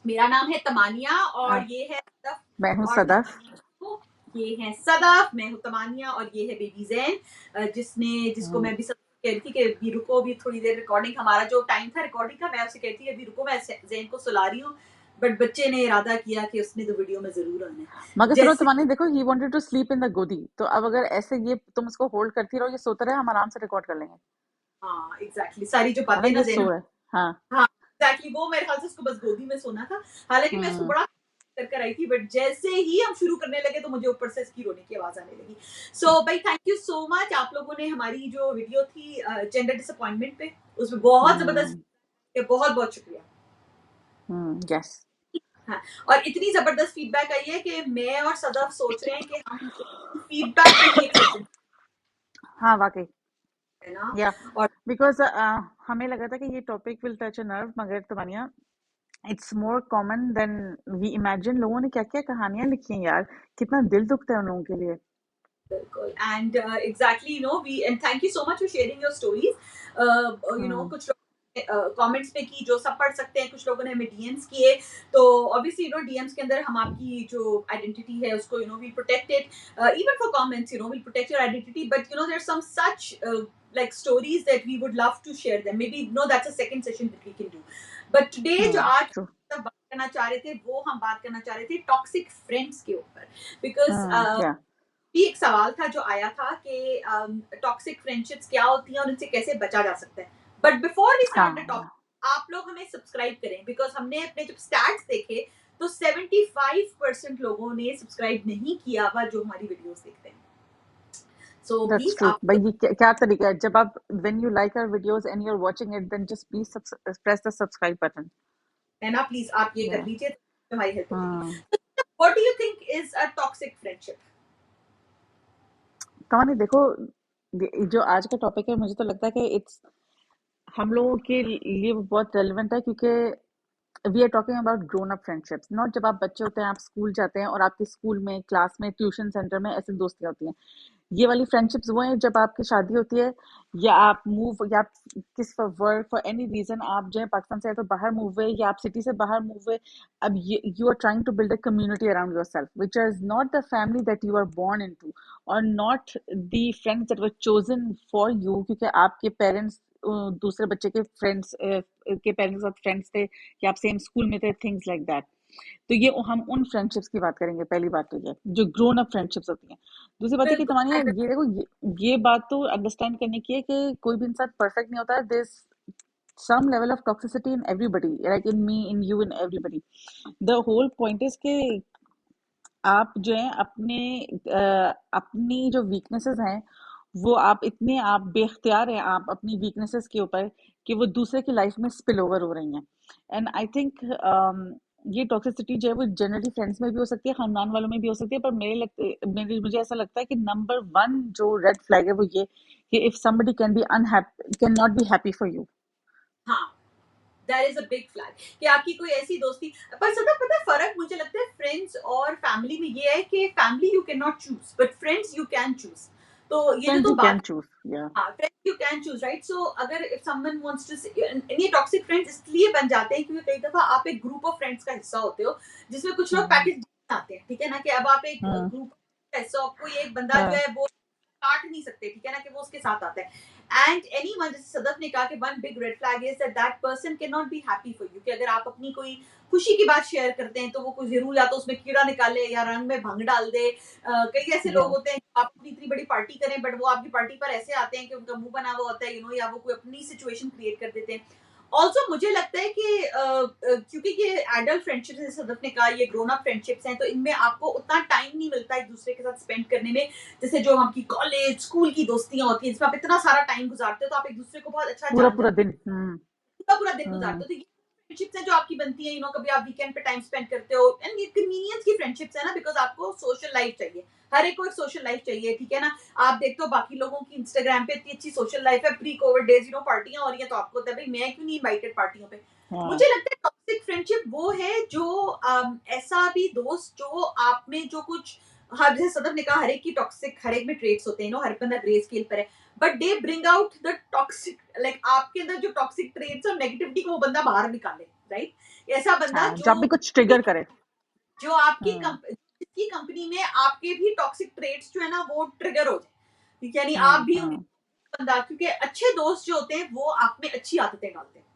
मेरा नाम है तमानिया और ये है सदफ। मैं हूँ और सदफ। ये है सदफ, मैं हूँ तमानिया और ये है बेबी जैन, जिसको मैं भी सब कह रही थी कि अभी रुको, अभी थोड़ी देर रिकॉर्डिंग, हमारा जो टाइम था रिकॉर्डिंग का, मैं उससे कहती थी अभी रुको, मैं जैन को सुला रही हूँ, बट बच्चे ने इरादा किया कि उसने तो वीडियो में जरूर आना है। मगर चलो जैसे तुम्हारे देखो, he wanted to sleep in the गोदी, तो अब अगर ऐसे ये तुम उसको होल्ड करती रहो, ये सोता रहे, हम आराम से रिकॉर्ड कर लेंगे। हाँ एग्जैक्टली, सारी जो है ना, बातें ना ये जैन, सो है। हाँ। हाँ एग्जैक्टली, वो मेरे ख्याल से उसको बस गोदी में सोना था, हालांकि मैं उसको बड़ा कर आई थी, बट जैसे ही हम शुरू करने लगे तो मुझे ऊपर से इसकी रोने की आवाज आने लगी। सो भाई थैंक यू सो मच, आप लोगों ने हमारी जो वीडियो थी जेंडर डिसअपॉइंटमेंट पे, उसमें बहुत जबरदस्त, बहुत बहुत शुक्रिया। यस। हाँ, और इतनी जबरदस्त फीडबैक आई है कि मैं और सदफ सोच रहे हैं कि हम फीडबैक पे ही एक सेशन, हाँ वाकई, है ना। या और बिकॉज हमें लगा था कि ये topic will touch a nerve, मगर तुम्हारिया it's more common than we imagine. लोगों ने क्या क्या कहानियां लिखी हैं यार, कितना दिल दुखता है उन लोगों के लिए। बिल्कुल, and exactly you know we, and thank you so much for sharing your stories. You know कुछ कमेंट्स में की, जो सब पढ़ सकते हैं, कुछ लोगों ने हमें डीएम्स किए, तो ऑब्वियसली यू नो डीएम्स के अंदर हम आपकी जो आइडेंटिटी है उसको you know we protect it, even for comments you know we protect your identity, but you know there some such like stories that we would love to share them, maybe no that's a second session that we can do, but today जो आज true. बात करना चाह रहे थे, वो हम बात करना चाह रहे थे टॉक्सिक फ्रेंड्स के ऊपर, बिकॉज या भी एक सवाल था जो आया था कि टॉक्सिक फ्रेंडशिप्स क्या होती हैं और उनसे कैसे बचा जा सकता है, but before we start the topic, हाँ, आप लोग हमें सब्सक्राइब करें, बिकॉज हमने अपने जब स्टैट्स देखे तो 75% लोगों ने सब्सक्राइब नहीं किया हुआ जो हमारी वीडियोस देखते हैं, सो दैट्स प्लीज ट्रू आप भाई। ये क्या तरीका है, जब आप when you like our videos and you are watching it, then just please press the subscribe button. है ना, प्लीज आप ये कर या लीजिए तो हमारी हेल्प हो जाएगी। हाँ, what do you think is a toxic friendship? कहानी देखो, जो आज का टॉपिक है, मुझे तो लगता है कि इट्स हम लोगों के लिए वो बहुत रेलेवेंट है, क्योंकि we are talking about grown up friendships, not जब आप बच्चे होते हैं, आप स्कूल जाते हैं और आपके स्कूल में, क्लास में, ट्यूशन सेंटर में ऐसी दोस्तियां होती हैं। ये वाली फ्रेंडशिप्स वो हैं जब आपकी शादी होती है, या आप मूव, या आप किस वर्क फॉर एनी रीजन आप जो है पाकिस्तान से, या तो बाहर मूव हुए, या आप सिटी से बाहर मूव हुए। अब you are trying to build a community around yourself, which is not the family that you are born into, और not the friends that were chosen for you, क्योंकि आपके parents दूसरे बच्चे के friends के parents के साथ friends थे, या आप सेम स्कूल में थे, थिंग्स लाइक दैट। तो ये हम उन फ्रेंडशिप्स की बात करेंगे, पहली बात तो ये जो ग्रोन अप फ्रेंडशिप्स होती हैं। दूसरी बात है कि तुम्हारी बिल्कुल ये देखो, ये बात तो अंडरस्टैंड करने की है कि कोई भी इंसान परफेक्ट नहीं होता, this some level of toxicity in everybody, like in me, in you, in everybody. The whole point is कि आप जो है अपनी जो वीकनेसेस हैं, वो आप इतने आप बेख्तियार हैं आप अपनी वीकनेसेस के ऊपर, कि वो दूसरे की लाइफ में स्पिल ओवर हो रही हैं। एंड आई थिंक ये टॉक्सिसिटी जो है वो जनरली फ्रेंड्स में भी हो सकती है, खानदान वालों में भी हो सकती है, पर मुझे ऐसा लगता है कि नंबर वन जो रेड फ्लैग है वो ये, कि if somebody can not be happy for you. हाँ, that is a big flag कि आपकी कोई ऐसी दोस्ती, पर सदा पता है फर्क मुझे लगता है फ्रेंड्स और फैमिली में ये है कि family you can not choose but friends you can choose, तो ये जो फ्रेंड्स तुम यू कैन बात, चूज, या हाँ friends you can choose right, so अगर इफ समवन वांट्स टू, ये टॉक्सिक फ्रेंड्स इसलिए बन जाते हैं क्योंकि कई दफा आप एक ग्रुप ऑफ फ्रेंड्स का हिस्सा होते हो, जिसमें कुछ लोग पैकेज आते हैं, ठीक है ना, कि अब आप एक ग्रुप का हिस्सा हो, कोई एक बंदा जो है वो काट नहीं सकते, ठीक है ना, कि वो उसके साथ आता है, एंड एनी वन, जैसे सदफ ने कहा कि one big red flag is that that person can not be happy for you, कि अगर आप अपनी कोई खुशी की बात शेयर करते हैं तो वो कोई जरूर या तो उसमें कीड़ा निकाले या रंग में भंग डाल दे, कई ऐसे लोग होते हैं आप अपनी इतनी बड़ी पार्टी करें बट वो आपकी पार्टी पर ऐसे आते हैं कि उनका मुंह बना हुआ होता है, यू नो, या वो कोई अपनी सिचुएशन क्रिएट कर देते हैं। ऑल्सो मुझे लगता है कि क्योंकि ये एडल्ट फ्रेंडशिप्स, जैसे सदफ ने कहा, ये ग्रोन अप फ्रेंडशिप्स हैं, तो इनमें आपको उतना टाइम नहीं मिलता एक दूसरे के साथ स्पेंड करने में, जैसे जो आपकी कॉलेज स्कूल की दोस्तियां होती हैं जिसमें आप इतना सारा टाइम गुजारते हो, तो आप एक दूसरे को बहुत अच्छा पूरा जान पूरा जाते दिन। हो, पूरा पूरा दिन गुजारते हो, तो ये फ्रेंडशिप्स हैं जो आपकी बनती है, यू नो, कभी आप वीकेंड पे टाइम स्पेंड करते हो, एंड ये कन्वीनियंस की फ्रेंडशिप्स है ना, बिकॉज आपको सोशल लाइफ चाहिए, हर एक को एक सोशल लाइफ चाहिए, ठीक है ना। आप देखते हो बाकी लोगों की इंस्टाग्राम पे इतनी अच्छी सोशल लाइफ है, pre Covid days, you know, पार्टियां हो रही हैं, तो आपको होता है भाई मैं क्यों नहीं इनवाइटेड पार्टियों पे। मुझे लगता है टॉक्सिक फ्रेंडशिप वो है जो ऐसा भी दोस्त जो आप में जो कुछ, हाँ जैसे सदफ ने कहा, हर एक की टॉक्सिक, हर एक में ट्रेट्स होते हैं, नो, हर बंदा ग्रे स्केल पर है, but they bring out the toxic, like आपके अंदर जो टॉक्सिक ट्रेट्स और नेगेटिविटी को वो बंदा बाहर निकाले, राइट। ऐसा बंदा हाँ, जो आप जो भी कुछ ट्रिगर करे। जो आपकी हम्म जिसकी कंपनी में आपके भी टॉक्सिक ट्रेड्स जो है ना वो ट्रिगर हो जाए, यानी आप भी हम्म बंदा, क्योंकि अच्छे दोस्त जो होते हैं वो आप में अच्छी आदतें डालते हैं।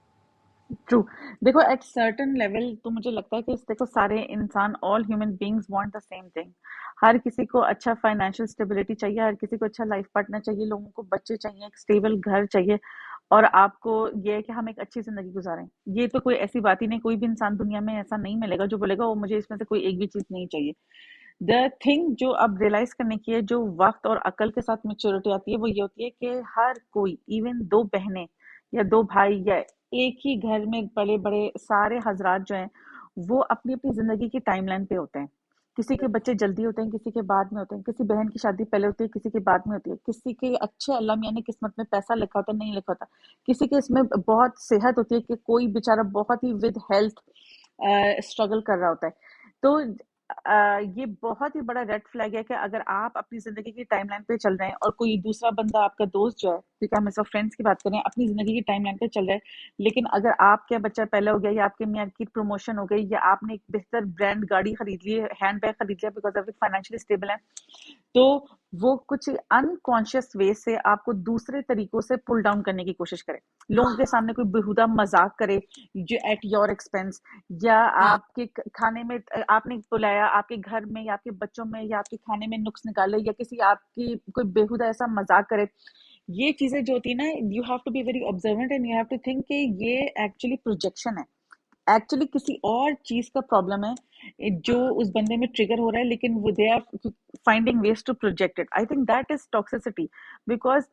ट्रू। देखो एट सर्टेन लेवल तो मुझे लगता है कि देखो सारे इंसान, all human beings want the same thing. हर किसी को अच्छा फाइनेंशियल स्टेबिलिटी चाहिए, हर किसी को अच्छा लाइफ पार्टनर चाहिए, लोगों को बच्चे चाहिए, एक स्टेबल घर चाहिए, और आपको ये है कि हम एक अच्छी जिंदगी गुजारें। ये तो कोई ऐसी बात ही नहीं, कोई भी इंसान दुनिया में ऐसा नहीं मिलेगा जो बोलेगा वो मुझे इसमें से कोई एक भी चीज नहीं चाहिए। द थिंग जो अब रियलाइज करने की है, जो वक्त और अकल के साथ मेच्योरिटी आती है, वो ये होती है कि हर कोई, इवन दो बहनें या दो भाई या एक ही घर में बड़े बड़े सारे हजरात जो हैं, वो अपनी अपनी जिंदगी की टाइमलाइन पे होते हैं। किसी के बच्चे जल्दी होते हैं, किसी के बाद में होते हैं, किसी बहन की शादी पहले होती है, किसी के बाद में होती है, किसी के अच्छे अल्लाह मियां ने किस्मत में पैसा लिखा होता है, नहीं लिखा होता, किसी के इसमें बहुत सेहत होती है, कि कोई बेचारा बहुत ही विद हेल्थ स्ट्रगल कर रहा होता है। तो ये बहुत ही बड़ा रेड फ्लैग है कि अगर आप अपनी जिंदगी की टाइमलाइन पे चल रहे हैं और कोई दूसरा बंदा आपका दोस्त जो है, क्योंकि हम इस वक्त फ्रेंड्स की बात कर रहे हैं, अपनी जिंदगी की टाइमलाइन पे चल रहा है, लेकिन अगर आपका बच्चा पैदा हो गया या आपके मियाँ की प्रमोशन हो गई या आपने एक बेहतर ब्रांड गाड़ी खरीद ली है, हैंड बैग खरीद लिया बिकॉज ऑफ फाइनेंशियली स्टेबल है, तो वो कुछ अनकॉन्शियस वे से आपको दूसरे तरीकों से पुल डाउन करने की कोशिश करे। लोगों के हाँ सामने कोई बेहुदा मजाक करे जो एट योर एक्सपेंस, या हाँ आपके खाने में आपने बुलाया, आपके घर में या आपके बच्चों में या आपके खाने में नुक्स निकाले, या किसी आपकी कोई बेहुदा ऐसा मजाक करे। ये चीजें जो होती है ना, you have to be very observant and you have to think कि ये एक्चुअली प्रोजेक्शन है, एक्चुअली किसी और चीज का प्रॉब्लम है जो उस बंदे में ट्रिगर हो रहा है, लेकिन वो they are finding ways to project it. I think that is toxicity. Because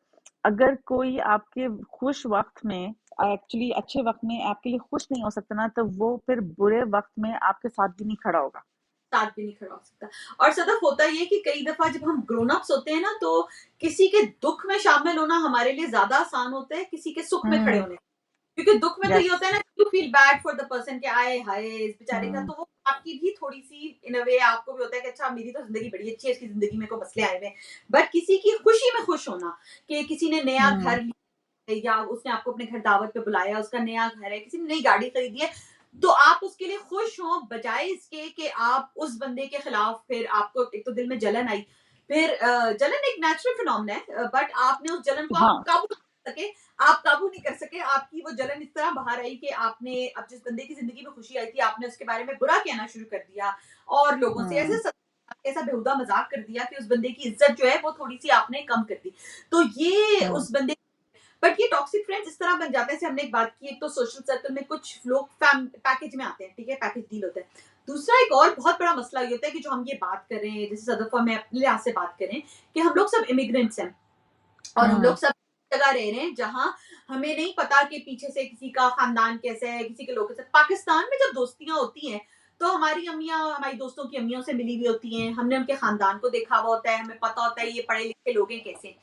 अगर कोई आपके खुश वक्त में, एक्चुअली अच्छे वक्त में आपके लिए खुश नहीं हो सकता ना, तो वो फिर बुरे वक्त में आपके साथ भी नहीं खड़ा होगा। साथ भी नहीं खड़ा हो सकता। और सदफ होता ये कि कई दफा जब हम ग्रोन अप्स होते हैं ना, तो किसी के दुख में शामिल होना हमारे लिए ज्यादा आसान होता है किसी के सुख में खड़े हम्म होने। क्योंकि दुख में तो ये यस होता है ना, you feel bad for the person कि आए हाय इस बेचारे का, हम्म तो वो आपकी भी थोड़ी सी इन अ वे आपको भी होता है कि अच्छा मेरी तो जिंदगी बड़ी अच्छी है, इसकी जिंदगी में को मसले आए हुए हैं। बट किसी की खुशी में खुश होना, कि किसी ने नया हम्म घर लिया है, या उसने आपको अपने घर दावत पे बुलाया, उसका नया घर है, किसी ने नई गाड़ी खरीदी है, तो आप उसके लिए खुश हो, बजाय इसके कि आप उस बंदे के खिलाफ फिर आपको एक तो दिल में जलन आई, फिर जलन एक नेचुरल फिनोमेना है, बट आपने उस जलन को आप हाँ काबू कर सके, आप काबू नहीं कर सके, आपकी वो जलन इस तरह बाहर आई कि आपने अब जिस बंदे की जिंदगी में खुशी आई थी आपने उसके बारे में बुरा कहना शुरू कर दिया, और लोगों से हम्म ऐसा बेहुदा मजाक कर दिया कि उस बंदे की इज्जत जो है वो थोड़ी सी आपने कम कर दी। तो ये हम्म उस बंदे, बट ये टॉक्सिक फ्रेंड्स इस तरह बन जाते हैं, जैसे हमने एक बात की, एक तो सोशल सर्कल में कुछ लोग पैकेज में आते हैं, ठीक है, पैकेज डील होता है। दूसरा एक और बहुत बड़ा मसला ये होता है कि जो हम ये बात कर रहे हैं, जैसे सदफा में अपने लिहाज से बात करें कि हम लोग सब इमिग्रेंट्स हैं, और हम हम्म लोग सब जगह रह रहे हैं जहां हमें नहीं पता कि पीछे से किसी का खानदान कैसे है, किसी के लोग कैसे। पाकिस्तान में जब दोस्तियां होती हैं तो हमारी अम्मियां हमारी दोस्तों की अम्मियों से मिली हुई होती हैं, हमने उनके खानदान को देखा हुआ होता है, हमें पता होता है ये पढ़े लिखे लोग हैं कैसे।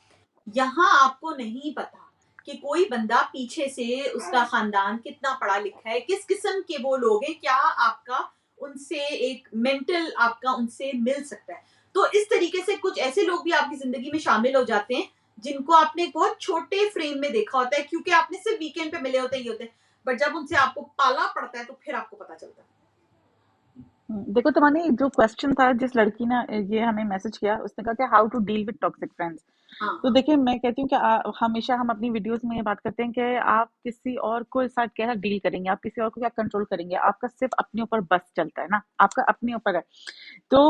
यहाँ आपको नहीं पता कि कोई बंदा पीछे से उसका खानदान कितना पढ़ा लिखा है, किस किस्म के वो लोग हैं, क्या आपका उनसे एक मेंटल आपका उनसे मिल सकता है। तो इस तरीके से कुछ ऐसे लोग भी आपकी जिंदगी में शामिल हो जाते हैं जिनको आपने एक बहुत छोटे फ्रेम में देखा होता है, क्योंकि आपने सिर्फ वीकेंड पे मिले होते ही होते हैं, बट जब उनसे आपको पाला पड़ता है तो फिर आपको पता चलता है। देखो तुम्हारे जो क्वेश्चन था, जिस लड़की ने ये हमें मैसेज किया, उसने कहा कि how to deal with toxic friends. हाँ तो हाँ देखिए मैं कहती हूँ कि हमेशा हम अपनी वीडियोस में ये बात करते हैं कि आप किसी और को साथ कैसा डील करेंगे, आप किसी और को क्या कंट्रोल करेंगे, आपका सिर्फ अपने ऊपर बस चलता है ना, आपका अपने ऊपर है। तो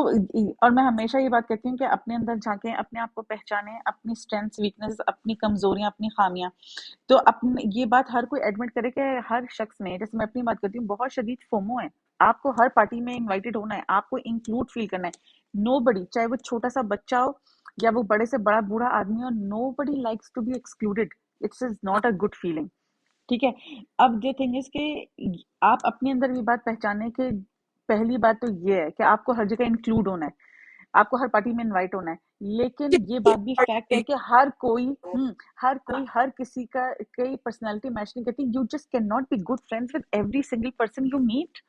और मैं हमेशा ये बात कहती हूँ कि अपने अंदर झांकें, अपने आप को पहचानें, अपनी स्ट्रेंथ्स, वीकनेस, अपनी कमजोरियां, अपनी खामियां। तो अपने ये बात हर कोई एडमिट करे कि हर शख्स में, जैसे मैं अपनी बात करती हूँ, बहुत शदीद फोमो है। आपको हर पार्टी में इनवाइटेड होना है, आपको इंक्लूड फील करना है। नोबडी, चाहे वो छोटा सा बच्चा हो या वो बड़े से बड़ा बूढ़ा आदमी हो, nobody likes to be excluded. It's is हाँ नॉट अ गुड फीलिंग। ठीक है। अब जो थिंग इज कि आप अपने अंदर ये बात पहचाने कि पहली बात तो ये है कि आपको हर जगह इंक्लूड होना है, आपको हर पार्टी में इनवाइट होना है। लेकिन ये बात भी फैक्ट है कि हर किसी का कई पर्सनालिटी मैच नहीं करती। You just can not be good friends with every single person you meet.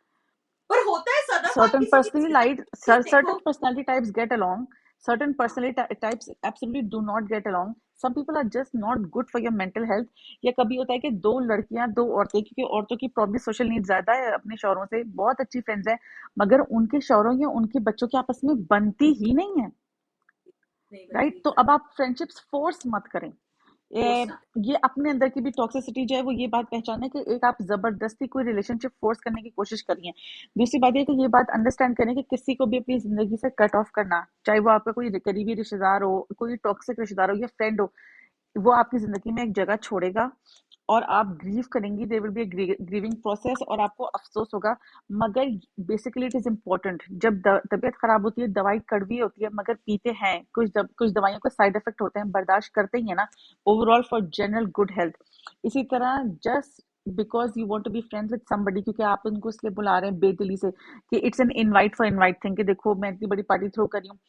पर होता है सदफ, आप certain किसी की personality जिंदगी certain देखो। personality types get along, certain personality types absolutely do not get along, some people are just not good for your mental health. या कभी होता है कि दो लड़कियां, दो औरतें, क्योंकि औरतों की प्रॉब्लम सोशल नीड ज्यादा है, अपने शौहरों से बहुत अच्छी फ्रेंड्स है, मगर उनके शौहरों या उनके बच्चों की आपस में बनती ही नहीं है। नहीं राइट? बनती तो अब आप फ्रेंडशिप्स फोर्स मत करें। फोर्स ये ना। ये अपने अंदर की भी टॉक्सिसिटी जो है वो ये बात पहचाने कि एक आप जबरदस्ती कोई रिलेशनशिप फोर्स करने की कोशिश करिए। दूसरी बात ये कि ये बात अंडरस्टैंड करें कि किसी को भी अपनी जिंदगी से कट ऑफ करना, चाहे वो आपका कोई करीबी रिश्तेदार हो, कोई टॉक्सिक रिश्तेदार हो या फ्रेंड हो, वो आपकी जिंदगी में एक जगह छोड़ेगा और आप ग्रीव करेंगी। There will be a grieving process और आपको अफसोस होगा। मगर बेसिकली इट इज इम्पोर्टेंट। जब तबीयत खराब होती है, दवाई कड़वी होती है, मगर पीते हैं, कुछ दवाइयों के साइड इफेक्ट होते हैं, बर्दाश्त करते ही है ना, overall for general good health. इसी तरह just because you want to be friends with somebody, क्योंकि आप उनको इसलिए बुला रहे हैं बेदिली से कि it's an invite for invite thing, कि देखो मैं इतनी बड़ी पार्टी थ्रो कर रही हूँ,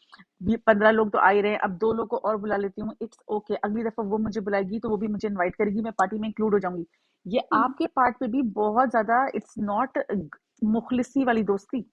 15 लोग तो आ ही रहे हैं, अब 2 लोग को और बुला लेती हूँ, इट्स ओके, अगली दफा वो मुझे बुलाएगी तो वो भी मुझे इनवाइट करेगी, मैं पार्टी में इंक्लूड हो जाऊंगी। ये आपके पार्ट पे भी बहुत ज्यादा, इट्स नॉट मुखलिसी वाली दोस्ती।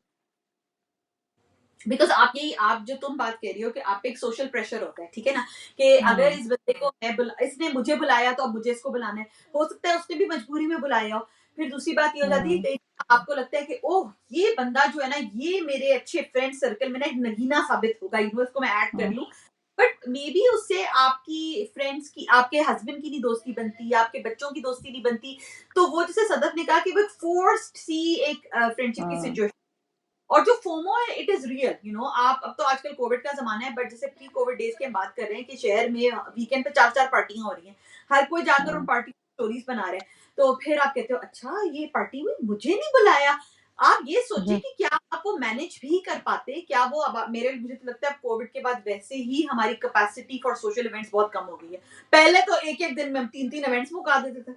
बिकॉज आप जो तुम बात कह रही हो कि आप पे एक सोशल प्रेशर होता है, ठीक है ना, कि अगर हम्म। इस बंदे को इसने मुझे बुलाया तो अब मुझे इसको बुलाना है। हो सकता है उसने भी मजबूरी में बुलाया हो। फिर दूसरी बात ये हो जाती है हम्म। कि आपको लगता है कि ओह ये बंदा जो है ना, ये मेरे अच्छे फ्रेंड सर्कल में ना एक नगीना साबित होगा, इसको मैं ऐड कर हम्म। लूं। बट मे बी उससे आपकी फ्रेंड्स की, आपके हस्बैंड की नहीं दोस्ती बनती, आपके बच्चों की दोस्ती नहीं बनती। तो वो जैसे सदफ ने कहा कि वो फोर्स्ड सी एक फ्रेंडशिप की हम्म। सिचुएशन। और जो फोमो है इट इज रियल, आप अब तो आजकल कोविड का जमाना है, बट जैसे प्री कोविड डेज की हम बात कर रहे हैं कि शहर में वीकेंड पे 4-4 पार्टियां हो रही हैं। हर कोई जाकर उन हम्म। पार्टी स्टोरीज बना रहे हैं। तो फिर आप कहते हो अच्छा ये पार्टी हुई, मुझे नहीं बुलाया। आप ये सोचिए हम्म। कि क्या आप वो मैनेज भी कर पाते, क्या वो अब मुझे तो लगता है कोविड के बाद वैसे ही हमारी कैपेसिटी फॉर सोशल इवेंट्स बहुत कम हो गई है। पहले तो एक एक दिन में हम 3-3 इवेंट्स मुका देते थे।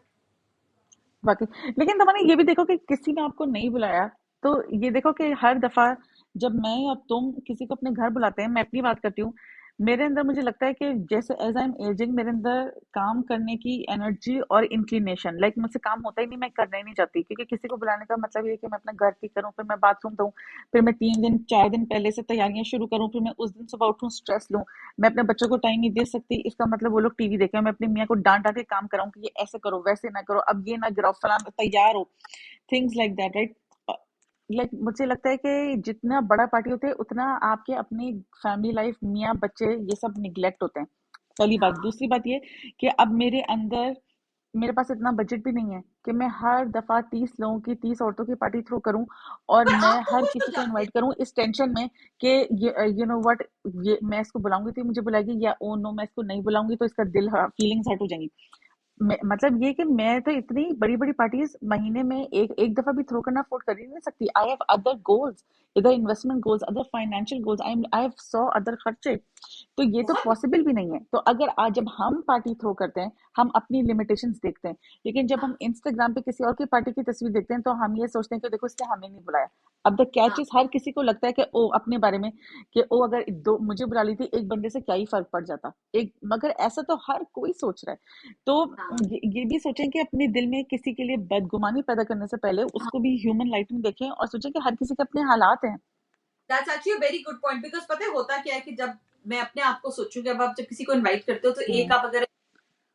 वाकई। लेकिन तुमने ये भी देखो कि किसी ने आपको नहीं बुलाया, तो ये देखो कि हर दफा जब मैं या तुम किसी को अपने घर बुलाते हैं, मैं अपनी बात करती हूँ, मेरे अंदर मुझे लगता है कि जैसे एज आई एम एजिंग, मेरे अंदर काम करने की एनर्जी और इंक्लिनेशन, लाइक मुझसे काम होता ही नहीं, मैं करना ही नहीं चाहती, क्योंकि किसी को बुलाने का मतलब ये है कि मैं अपना घर ठीक करूँ, फिर मैं बाथरूम धोऊं, फिर मैं 3 दिन 4 दिन पहले से तैयारियां शुरू करूँ, फिर मैं उस दिन सुबह उठूं स्ट्रेस लूं, मैं अपने बच्चों को टाइम नहीं दे सकती, इसका मतलब वो लोग टीवी देखें, मैं अपनी मियाँ को डांट डांट के काम कराऊं कि ये ऐसे करो, वैसे ना करो, अब ये ना गिराओ, फलाना तैयार हो, things like that, right? Like मुझे लगता है कि जितना बड़ा पार्टी होते हैं उतना आपके अपनी फैमिली लाइफ, मियाँ बच्चे, ये सब निग्लेक्ट होते हैं। पहली बात। हाँ, दूसरी बात ये कि अब मेरे अंदर, मेरे पास इतना बजट भी नहीं है कि मैं हर दफा 30 लोगों की, 30 औरतों की पार्टी थ्रो करूं और पर मैं आप तो हर खुश हो किसी को जाते इनवाइट हैं। करूं इस टेंशन में कि यू नो व्हाट, ये मैं इसको बुलाऊंगी तो ये मुझे बुलाएगी, या ओ नो मैं इसको नहीं बुलाऊंगी तो इसका दिल, फीलिंग्स हर्ट हो जाएंगी। मतलब ये कि मैं तो इतनी बड़ी बड़ी पार्टीज महीने में एक एक दफा भी थ्रो करना अफोर्ड कर ही नहीं सकती। आई हैव अदर गोल्स, इधर investment goals, other financial goals, I have सौ अदर खर्चे। तो ये तो बहुत। पॉसिबल भी नहीं है। तो अगर आज जब हम पार्टी थ्रो करते हैं, हम अपनी लिमिटेशंस देखते हैं, लेकिन जब हम हाँ, इंस्टाग्राम पे किसी और की पार्टी की तस्वीर देखते हैं तो हम ये सोचते हैं कि देखो इसने हमें नहीं बुलाया। अब द कैच हाँ, इज, हर किसी को लगता है कि ओ अपने बारे में कि ओ अगर दो मुझे बुला ली थी, एक बंदे से क्या ही फर्क पड़ जाता एक, मगर ऐसा तो हर कोई सोच रहा है। तो हाँ, ये भी सोचें कि अपने दिल में किसी के लिए बदगुमानी पैदा करने से पहले हाँ। उसको भी ह्यूमन लाइट में देखें और सोचें कि हर किसी के अपने हालात हैं। That's actually a very good point, because पता है होता क्या है कि जब मैं अपने आप को सोचूं कि अब आप जब किसी को इनवाइट करते हो तो एक हम्म। आप अगर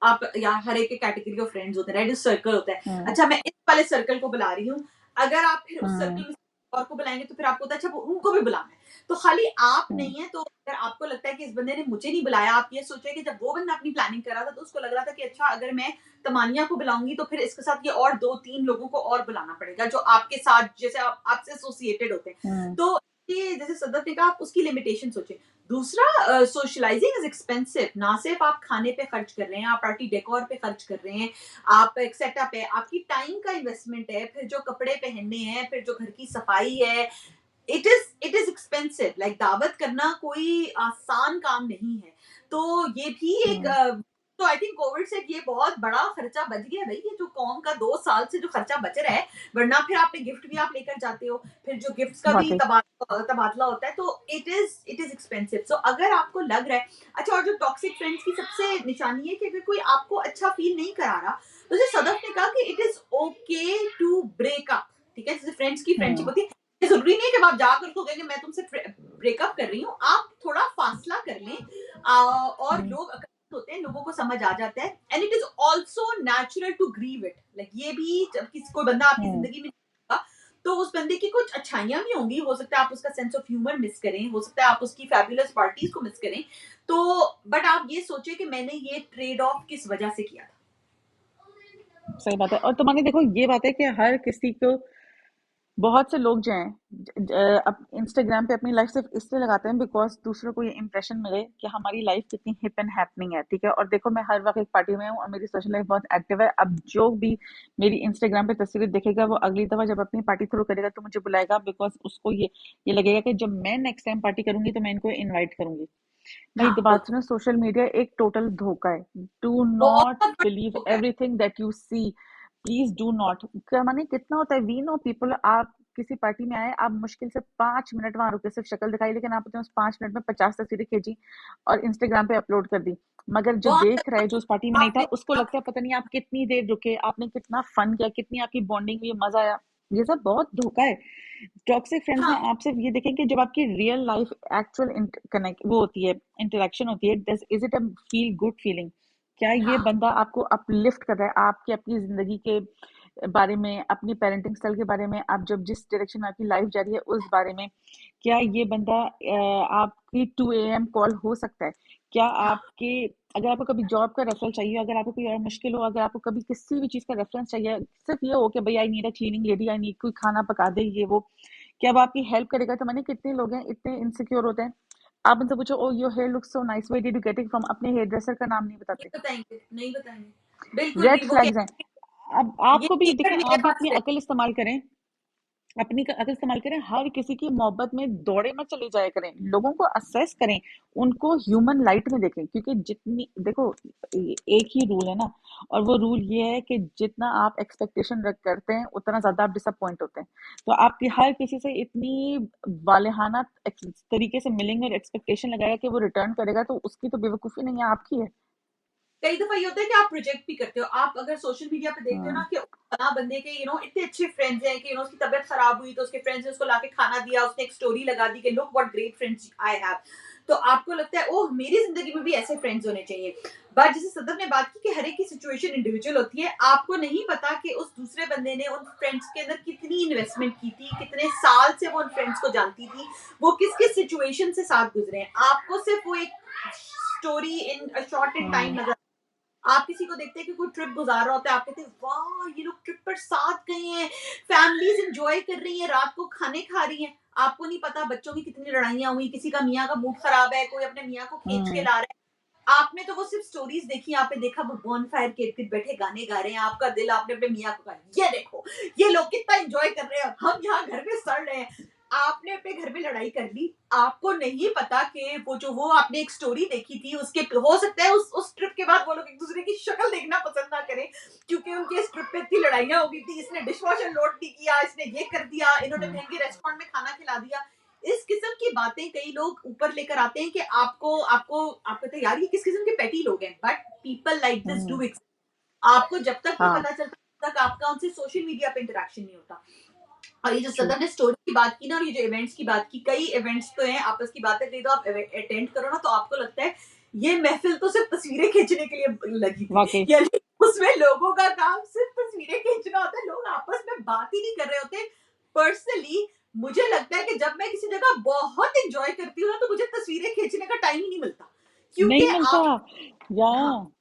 आप यहाँ हर एक कैटेगरी ऑफ फ्रेंड्स होते हैं, राइट, सर्कल होता है। हम्म। अच्छा मैं इस वाले सर्कल को बुला रही हूँ। अगर आप फिर उस सर्कल हम्म। में और को बुलाएंगे तो फिर आपको होता है अच्छा वो उनको भी बुलाना है। तो खाली आप हम्म। नहीं है, तो अगर आपको लगता है कि इस बंदे ने मुझे नहीं बुलाया, आप ये सोचे कि जब वो बंदा अपनी प्लानिंग कर रहा था तो उसको लग रहा था कि अच्छा अगर मैं तमानिया को बुलाऊंगी तो फिर इसके साथ ये और 2-3 लोगों को और बुलाना पड़ेगा जो आपके साथ जैसे आपसे एसोसिएटेड होते हैं। हम्म। तो ये जैसे सदफ ने कहा आप उसकी लिमिटेशन सोचे। दूसरा, सोशलाइजिंग इज एक्सपेंसिव। ना सिर्फ आप खाने पे खर्च कर रहे हैं, आप पार्टी डेकोर पे खर्च कर रहे हैं, आप एक सेटअप है, आपकी टाइम का इन्वेस्टमेंट है, फिर जो कपड़े पहनने हैं, फिर जो घर की सफाई है। इट इज एक्सपेंसिव, लाइक दावत करना कोई आसान काम नहीं है। तो ये भी एक हम्म। तो आई थिंक कोविड से ये बहुत बड़ा खर्चा बच गया भाई, ये जो कौम का 2 साल से जो खर्चा बच रहा है। वरना फिर आपने गिफ्ट भी आप लेकर जाते हो, फिर जो गिफ्ट्स का भी वाकई। तबादला होता है, तो इट इज एक्सपेंसिव। सो अगर आपको लग रहा है अच्छा, और जो टॉक्सिक फ्रेंड्स की सबसे निशानी है कि अगर कोई आपको अच्छा फील नहीं करा रहा, तो जैसे सदफ ने कहा कि it is okay to break up. ठीक है, जैसे फ्रेंड्स की फ्रेंडशिप हम्म। होती है, जरूरी नहीं है कि आप जाकर उसको कहेंगे मैं तुमसे ब्रेकअप कर रही हूँ। आप थोड़ा फासला कर लें। और हम्म। लोग होते हैं, लोगों को समझ आ जाता है, and it is also natural to grieve it, like ये भी जब किसी कोई बंदा आपकी हम्म जिंदगी में होगा, तो उस बंदे की कुछ अच्छाइयां भी होंगी, हो सकता है आप उसका सेंस ऑफ ह्यूमर मिस करें, हो सकता है आप उसकी फैबुलस पार्टीज को मिस करें, तो बट आप ये सोचे कि मैंने ये ट्रेड ऑफ किस वजह से किया था। सही बात है। और तुम्हारी देखो ये बात है कि हर किसी को, बहुत से लोग जो हैं अब इंस्टाग्राम पे अपनी लाइफ सिर्फ इसलिए लगाते हैं बिकॉज दूसरों को ये इंप्रेशन मिले कि हमारी लाइफ कितनी हिप एंड हैपनिंग है, ठीक है। और देखो मैं हर वक्त एक पार्टी में हूँ और मेरी सोशल लाइफ बहुत एक्टिव है। अब जो भी मेरी इंस्टाग्राम पे तस्वीरें देखेगा वो अगली दफा जब अपनी पार्टी थ्रो करेगा तो मुझे बुलाएगा, बिकॉज उसको ये लगेगा कि जब मैं नेक्स्ट टाइम पार्टी करूंगी तो मैं इनको इनवाइट करूंगी। भाई हाँ, बात सुनो, सोशल मीडिया एक टोटल धोखा है। डू बहुत नॉट बड़ा बिलीव धोखा है। Everything that you see, please do not. क्या माने कितना होता है, वी नो पीपल, आप किसी पार्टी में आए, आप मुश्किल से 5 मिनट वहां रुके, सिर्फ शक्ल दिखाई, लेकिन आपने उस 5 मिनट में 50 तस्वीरें खींची और इंस्टाग्राम पे अपलोड कर दी। मगर जो बहुत देख रहा है, जो उस पार्टी में नहीं था, आपने उसको लगता है पता नहीं आप कितनी देर रुके, आपने कितना फन किया, कितनी आपकी बॉन्डिंग हुई, मजा आया। ये सब बहुत धोखा है। टॉक्सिक फ्रेंड्स में हाँ, आप सिर्फ ये देखें कि जब आपकी रियल लाइफ एक्चुअल कनेक्ट वो होती है, इंटरेक्शन होती है, is it a feel good feeling? क्या ये हाँ, बंदा आपको अपलिफ्ट कर रहा है आपकी अपनी जिंदगी के बारे में, अपनी पेरेंटिंग स्टाइल के बारे में, आप जब जिस डायरेक्शन में आपकी लाइफ जा रही है उस बारे में? क्या ये बंदा आपकी 2 AM कॉल हो सकता है? क्या हाँ, आपके, अगर आपको कभी जॉब का रेफरल चाहिए, अगर आपको कोई और मुश्किल हो, अगर आपको कभी किसी भी चीज का रेफरेंस चाहिए, सिर्फ ये हो कि भाई I need a cleaning lady, I need कोई खाना पका दे, ये वो, क्या वो आपकी हेल्प करेगा? तो मैंने कितने लोग हैं इतने इनसिक्योर होते हैं, आप उनसे पूछो oh your hair looks so nice, where did you get it from, अपने हेयर ड्रेसर का नाम नहीं नहीं बताते। बताएंगे, नहीं बताएंगे, बिल्कुल रेड भी वो फ्लैग्स हैं। कहते अब हैं ये आपको भी टी-शर्ट देखें, मेरे आप भी पास अपनी है। अकल इस्तेमाल करें, अपनी अकल इस्तेमाल करें, हर किसी की मोहब्बत में दौड़े मत चले जाया करें, लोगों को असेस करें, उनको ह्यूमन लाइट में देखें, क्योंकि जितनी देखो एक ही रूल है ना, और वो रूल ये है कि जितना आप एक्सपेक्टेशन रख करते हैं उतना ज्यादा आप डिसअपॉइंट होते हैं। तो आपकी हर किसी से इतनी वालेहाना तरीके से मिलेंगे और एक्सपेक्टेशन लगाएगा कि वो रिटर्न करेगा, तो उसकी तो बेवकूफी नहीं है, आपकी है। कई दफा ये होता है कि आप प्रोजेक्ट भी करते हो, आप अगर सोशल मीडिया पे देखते हो ना हाँ कि फला बंदे के इतने अच्छे फ्रेंड्स हैं कि उसकी तबीयत खराब हुई तो उसके फ्रेंड्स ने उसको लाके खाना दिया, उसने एक स्टोरी लगा दी कि look what great friends I have, तो आपको लगता है ओह मेरी जिंदगी में भी ऐसे फ्रेंड्स होने चाहिए। बट जैसे सदर ने बात की कि हर एक की सिचुएशन इंडिविजुअल होती है, आपको नहीं पता कि उस दूसरे बंदे ने उन फ्रेंड्स के अंदर कितनी इन्वेस्टमेंट की थी, कितने साल से वो उन फ्रेंड्स को जानती थी, वो किस किस सिचुएशन से साथ गुजरे हैं, आपको सिर्फ वो एक story in short in time हाँ नजर। आप किसी को देखते हैं कि कोई ट्रिप गुजार रहा होता है, आप कहते हैं वाह ये लोग ट्रिप पर साथ गए हैं, फैमिलीज एंजॉय कर रही हैं, रात को खाने खा रही हैं, आपको नहीं पता बच्चों की कितनी लड़ाइयां हुई, किसी का मियाँ का मूड खराब है, कोई अपने मियाँ को खींच के हम्म ला रहा है, आपने तो वो सिर्फ स्टोरीज देखी, आपने देखा वो बॉन फायर के इर्द गिर्द बैठे गाने गा रहे हैं, आपका दिल आपने अपने मियाँ को कहा ये देखो ये लोग कितना एंजॉय कर रहे हैं, हम यहाँ घर में सड़ रहे हैं, आपने अपने घर में लड़ाई कर ली, आपको नहीं पता कि वो आपने एक स्टोरी देखी थी, उसके हो सकता है उस ट्रिप के बाद वो लोग एक दूसरे की शक्ल देखना पसंद ना करें, क्योंकि उनके इस ट्रिप पे इतनी लड़ाइयां हो गई थी, इसने डिश वॉशर लोड नहीं किया, इसने ये कर दिया, इन्होंने हम्म महंगे रेस्टोरेंट में खाना खिला दिया। इस किस्म की बातें कई लोग ऊपर लेकर आते हैं कि आपको आपको आप कहते हैं यार ये किस किस्म के पेटी लोग हैं, but people like this hmm do it. आपको जब तक नहीं हाँ पता चलता तब तक आपका उनसे सोशल मीडिया पे इंटरेक्शन नहीं होता। और ये जो ट्रू सदर ने स्टोरी की बात की ना, और ये जो इवेंट्स की बात की, कई इवेंट्स तो हैं आपस की बातें कही, तो आप अटेंड करो ना तो आपको लगता है ये महफिल तो सिर्फ तस्वीरें खींचने के लिए लगी थी, वाकई यानी उसमें लोगों का काम सिर्फ तस्वीरें खींचना होता है, लोग आपस में बात ही नहीं कर रहे होते। पर्सनली मुझे लगता है कि जब मैं किसी जगह बहुत एंजॉय करती हूँ ना तो मुझे तस्वीरें खींचने का टाइम ही नहीं मिलता, क्योंकि नहीं मिलता। आप या हाँ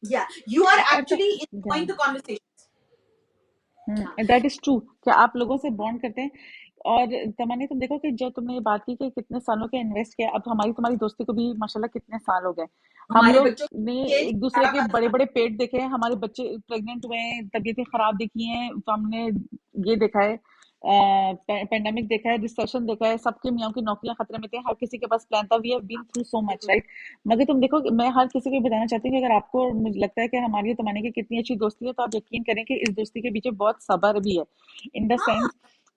या यू आर और तो एक्चुअली या enjoying the conversation। हाँ, दैट इज ट्रू कि आप लोगों से बॉन्ड करते हैं। और तमन्नी तुम देखो कि जब तुमने ये बात की कि कितने सालों के इन्वेस्ट किया, अब हमारी तुम्हारी दोस्ती को भी माशाल्लाह कितने साल हो गए। हम हमारे लोग बच्चों ने की एज एक दूसरे के 18 बड़े साल। बड़े पेट देखे हैं, हमारे बच्चे प्रेग्नेंट हुए हैं, तबीयतें खराब देखी हैं, तो हमने ये देखा है, पेंडेमिक देखा है, रिसेशन देखा है, सबके मियाँ की नौकरियां खतरे में थे, हर किसी के पास प्लान था, we have been through so much, बिल्कुल। राइट। मगर तुम देखो मैं हर किसी को बताना चाहती हूँ कि अगर आपको मुझे लगता है कि हमारी तमन्नी की कितनी अच्छी दोस्ती है, तो आप यकीन करें कि इस दोस्ती के पीछे बहुत सब्र भी है, इन द हाँ, सेंस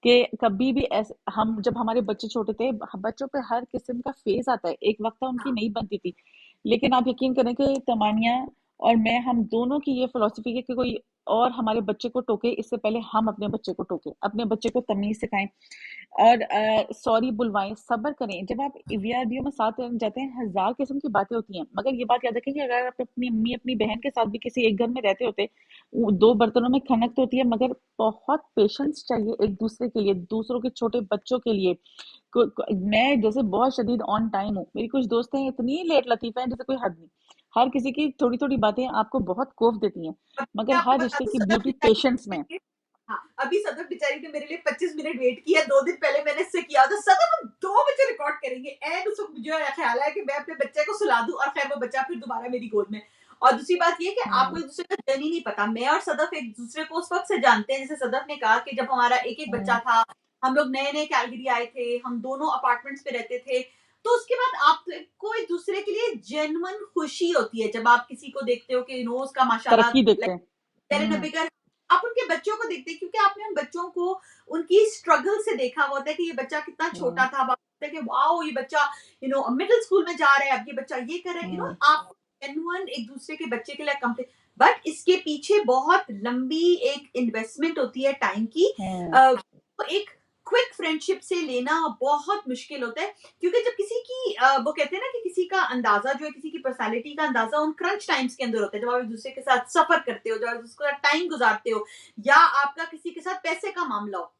कि कभी भी ऐसे हम जब हमारे बच्चे छोटे थे, बच्चों पे हर किस्म का फेज आता है, एक वक्त था उनकी हाँ, नहीं बनती थी, लेकिन आप यकीन करें कि तमानिया और मैं, हम दोनों की ये फिलोसफी है कि कोई और हमारे बच्चे को टोके इससे पहले हम अपने बच्चे को टोके, अपने बच्चे को तमीज सिखाएं और सॉरी बुलवाएं, सब्र करें। जब आप वीआरबीओ में साथ रहने जाते हैं, हजार किस्म की बातें होती हैं, मगर ये बात याद रखें कि अगर आप अपनी अम्मी अपनी बहन के साथ भी किसी एक घर में रहते होते, दो बर्तनों में खनक तो होती है, मगर बहुत पेशेंस चाहिए एक दूसरे के लिए, दूसरों के छोटे बच्चों के लिए। मैं जैसे बहुत शदीद ऑन टाइम हूँ, मेरी कुछ दोस्तें इतनी लेट लतीफ़ हैं जैसे कोई हद नहीं। हर किसी की थोड़ी थोड़ी बातें आपको बहुत कोफ देती हैं, अब मगर मैं आपको हर बता रिश्ते दूं, की सदर ब्यूटी बेचारी पेशेंस में है। मेरे लिए, हाँ, अभी सदर बेचारी ने मेरे लिए 25 मिनट वेट किया। 2 दिन पहले मैंने इससे किया था, सदर हम 2 बजे रिकॉर्ड करेंगे, एंड उसको मुझे ख्याल है कि मैं अपने बच्चे को सुला दूं, और खैर वो बच्चा फिर दोबारा मेरी गोद में। और दूसरी बात ये कि आपको एक दूसरे का जर्नी नहीं पता। मैं और सदफ एक दूसरे को उस वक्त से जानते हैं, जैसे सदफ ने कहा कि जब हमारा एक एक बच्चा हम्म, था, हम लोग नए नए कैलगरी आए थे, हम दोनों अपार्टमेंट्स पे रहते थे। तो उसके बाद आपको एक दूसरे के लिए जेन्युइन खुशी होती है जब आप किसी को देखते हो कि यू नो उसका माशाल्लाह तरक्की देखते लाइक हैं। तेरे हम्म, नबी का, आप उनके बच्चों को देखते हैं क्योंकि आपने उन बच्चों को उनकी स्ट्रगल से देखा हुआ होता है कि ये बच्चा कितना हम्म, छोटा था, अब आप देखते हैं कि वाओ ये बच्चा यू नो मिडिल स्कूल में जा रहा है, अब ये बच्चा ये कर रहा है, यू नो हम्म, आप जेन्युइन एक दूसरे के बच्चे के लिए कंप्लीट। बट इसके पीछे बहुत लंबी एक इन्वेस्टमेंट होती है टाइम की। हम्म, तो एक क्विक फ्रेंडशिप से लेना बहुत मुश्किल होता है, क्योंकि जब किसी की वो कहते हैं ना कि किसी का अंदाजा जो है, किसी की पर्सनालिटी का अंदाजा उन क्रंच टाइम्स के अंदर होता है, जब आप एक दूसरे के साथ सफर करते हो, जब आप उसके साथ टाइम गुजारते हो, या आपका किसी के साथ पैसे का मामला हो।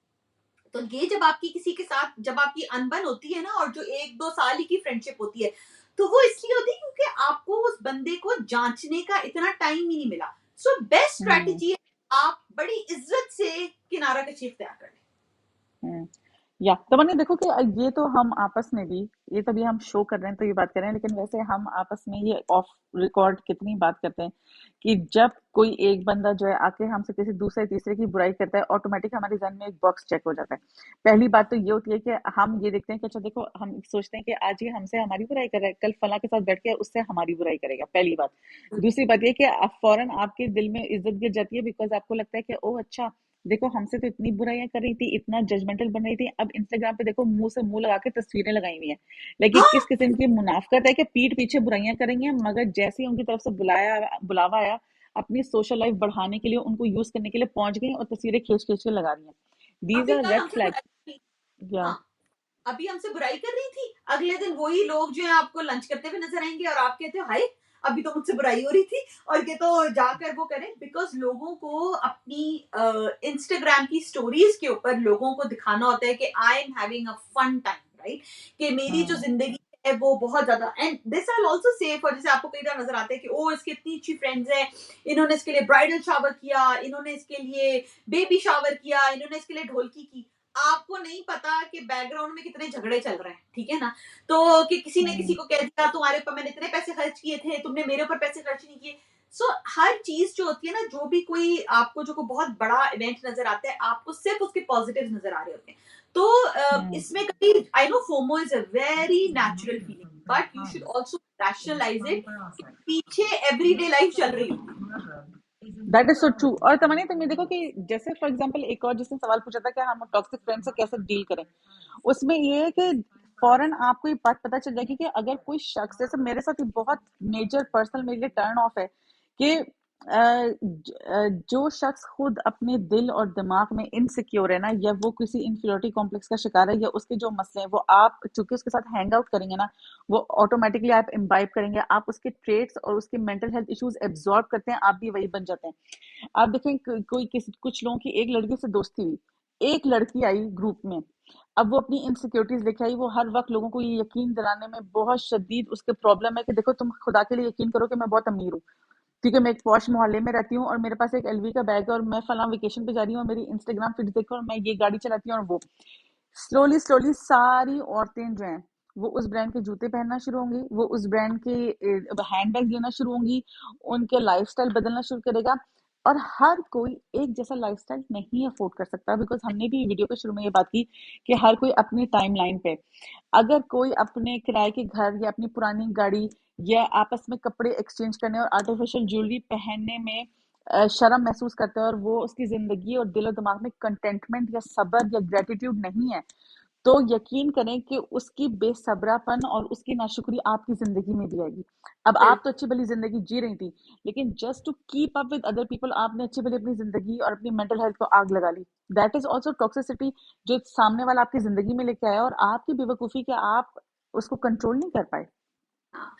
तो ये जब आपकी किसी के साथ जब आपकी अनबन होती है ना, और जो 1-2 साल ही की फ्रेंडशिप होती है, तो वो इसलिए होती है क्योंकि आपको उस बंदे को जांचने का इतना टाइम ही नहीं मिला। सो बेस्ट हम्म, स्ट्रेटेजी है आप बड़ी इज्जत से किनारा कशी इख्तियार कर लें। हम्म। या तो मैंने देखो कि ये तो हम आपस में भी, ये तभी हम शो कर रहे हैं तो ये बात कर रहे हैं, लेकिन वैसे हम आपस में ये ऑफ रिकॉर्ड कितनी बात करते हैं कि जब कोई एक बंदा जो है आके हमसे किसी दूसरे तीसरे की बुराई करता है, ऑटोमेटिक हमारे जहन में एक बॉक्स चेक हो जाता है। पहली बात तो ये होती है कि हम ये देखते हैं कि अच्छा देखो, हम सोचते हैं कि आज ये हमसे हमारी बुराई कर रहा है, कल फला के साथ बैठ के उससे हमारी बुराई करेगा, पहली बात। दूसरी बात ये कि आप फौरन आपके दिल में इज्जत गिर जाती है, बिकॉज आपको लगता है कि ओह अच्छा, देखो हमसे तो इतनी बुराइयां कर रही थी, इतना जजमेंटल बन रही थी, अब इंस्टाग्राम पे देखो मुंह से मुंह लगा के तस्वीरें लगाई हुई हैं। लेकिन हाँ, किस किस्म की मुनाफकत है कि पीठ पीछे बुराइयां करेंगे, मगर जैसे ही उनकी तरफ से बुलावा आया, अपनी सोशल लाइफ बढ़ाने के लिए, उनको यूज करने के लिए पहुंच गई और तस्वीरें खींच खींच के लगा रही हैं। दीज अभी आर कल रेड हमसे फ्लैग। बुराई की। या हाँ, अभी हमसे बुराई कर रही थी, अगले दिन वही लोग जो है आपको लंच करते हुए नजर आएंगे, और आप कहते हो हाय, अभी तो मुझसे बुराई हो रही थी, और ये तो जाकर वो करें। बिकॉज लोगों को अपनी इंस्टाग्राम की स्टोरीज के ऊपर लोगों को दिखाना होता है कि I am having a fun time, right, कि मेरी जो हम्म, जिंदगी है वो बहुत ज्यादा, and this I also say for, जैसे आपको कई बार नजर आता है कि ओ इसकी इतनी अच्छी फ्रेंड्स हैं, इन्होंने इसके लिए ब्राइडल शावर किया, इन्होंने इसके लिए बेबी शावर किया, इन्होंने इसके लिए ढोलकी की। आपको नहीं पता कि बैकग्राउंड में कितने झगड़े चल रहे हैं, ठीक है ना। तो कि किसी ने किसी हम्म, को कह दिया तुम्हारे ऊपर मैंने इतने पैसे खर्च किए थे, तुमने मेरे ऊपर पैसे खर्च नहीं किए। सो हर चीज जो होती है ना, जो भी कोई आपको जो कोई बहुत बड़ा इवेंट नजर आता है, आपको सिर्फ उसके पॉजिटिव नजर आ रहे होते हैं। तो हम्म, इसमें कभी I know FOMO is a very natural feeling, but you should also rationalise it, पीछे एवरीडे लाइफ चल रही होती दैट इज सो ट्रू। और तमन्नी तुम ये देखो कि जैसे फॉर एग्जांपल एक और जिसने सवाल पूछा था कि हम टॉक्सिक फ्रेंड से कैसे डील करें, उसमें ये है कि फौरन आपको ये बात पता चल जाएगी कि अगर कोई शख्स, जैसे मेरे साथ ये बहुत मेजर पर्सनल मेरे लिए टर्न ऑफ है कि जो शख्स खुद अपने दिल और दिमाग में इनसिक्योर है ना, या वो किसी इंफीरियोरिटी कॉम्प्लेक्स का शिकार है, या उसके जो मसले हैं वो आप चूंकि उसके साथ हैंग आउट करेंगे ना, वो ऑटोमेटिकली आप इम्बाइब करेंगे, आप उसके ट्रेट्स और उसके मेंटल हेल्थ इश्यूज एब्जॉर्ब करते हैं, आप भी वही बन जाते हैं। आप देखें कोई किसी कुछ लोगों की एक लड़की से दोस्ती हुई, एक लड़की आई ग्रुप में, अब वो अपनी इनसिक्योरिटीज लेके आई, वो हर वक्त लोगों को ये यकीन दिलाने में बहुत शदीद उसके प्रॉब्लम है कि देखो तुम खुदा के लिए यकीन करो कि मैं बहुत अमीर हूँ, ठीक है, मैं एक पॉश मोहल्ले में रहती हूँ और मेरे पास एक एलवी का बैग है और मैं फला वेकेशन पे जा रही हूँ और मेरी इंस्टाग्राम फीड देखो और मैं ये गाड़ी चलाती हूँ और वो, स्लोली स्लोली सारी औरतें जो हैं वो उस ब्रांड के जूते पहनना शुरू होंगी, वो उस ब्रांड के हैंडबैग लेना शुरू होंगी, उनके लाइफस्टाइल बदलना शुरू करेगा। और हर कोई एक जैसा लाइफस्टाइल नहीं अफोर्ड कर सकता, बिकॉज हमने भी वीडियो के शुरू में ये बात की कि हर कोई अपनी टाइमलाइन पे, अगर कोई अपने किराए के घर या अपनी पुरानी गाड़ी या आपस में कपड़े एक्सचेंज करने और आर्टिफिशियल ज्वेलरी पहनने में शर्म महसूस करता है और वो उसकी जिंदगी और दिलो दिमाग में कंटेंटमेंट या सब्र या ग्रेटिट्यूड नहीं है, तो यकीन करें कि उसकी बेसब्रापन और उसकी नाशुक्री आपकी जिंदगी में भी आएगी। अब आप तो अच्छी भली जिंदगी जी रही थी, लेकिन just to keep up with other people आपने अच्छी भली अपनी जिंदगी और अपनी मेंटल हेल्थ को आग लगा ली। दैट इज ऑल्सो टॉक्सिसिटी, जो सामने वाला आपकी जिंदगी में लेके आया और आपकी बेवकूफी के आप उसको कंट्रोल नहीं कर पाए। हाँ,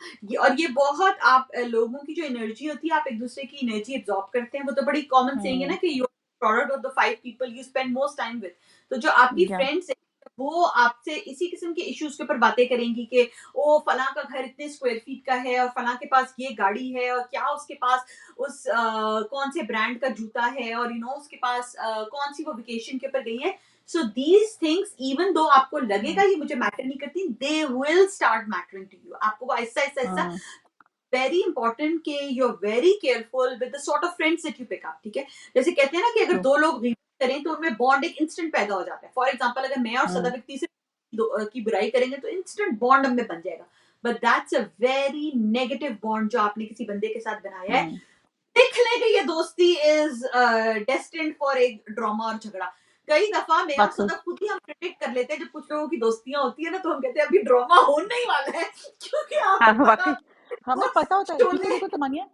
ये बहुत आप लोगों की जो एनर्जी होती है, आप एक दूसरे की एनर्जी एब्जॉर्ब करते हैं। वो तो बड़ी कॉमन सेइंग है ना हम्म। कि you product of the 5 people you spend most time with. तो जो आपकी या फ्रेंड्स है, वो आपसे इसी किस्म के इश्यूज के ऊपर बातें करेंगी कि ओ फलां का घर इतने स्क्वायर फीट का है और फलां के पास ये गाड़ी है और क्या उसके पास उस कौन से ब्रांड का जूता है और उसके पास कौन सी वो वेकेशन के ऊपर गई है। So these things even though आपको लगेगा हम्म। ये मुझे मैटर नहीं करती, they will start mattering to you. आपको वो ऐसा ऐसा ऐसा हाँ। वेरी इंपॉर्टेंट कि you are very careful with the sort of friends that you pick up. ठीक है, जैसे कहते हैं ना कि अगर ट्रू। दो लोग करें तो उनमें बॉन्ड एक इंस्टेंट पैदा हो जाता है। फॉर एग्जाम्पल अगर मैं और सदा हम्म। व्यक्ति से की बुराई करेंगे तो इंस्टेंट बॉन्ड हमें बन जाएगा। But that's a very negative bond जो आपने किसी बंदे के साथ बनाया है। हम्म। देख लें कि ये दोस्ती इज डेस्टिन्ड फॉर एक ड्रामा और झगड़ा। कई दफा मैं और वाकई। सदा खुद ही हम प्रेडिक्ट कर लेते हैं जब कुछ लोगों की दोस्तियां होती है ना, तो हम कहते हैं अभी ड्रामा होने ही वाला है क्योंकि हाँ, आपको पता वाकई हमें वो पता होता है, क्योंकि शोले। देखो तमन्या,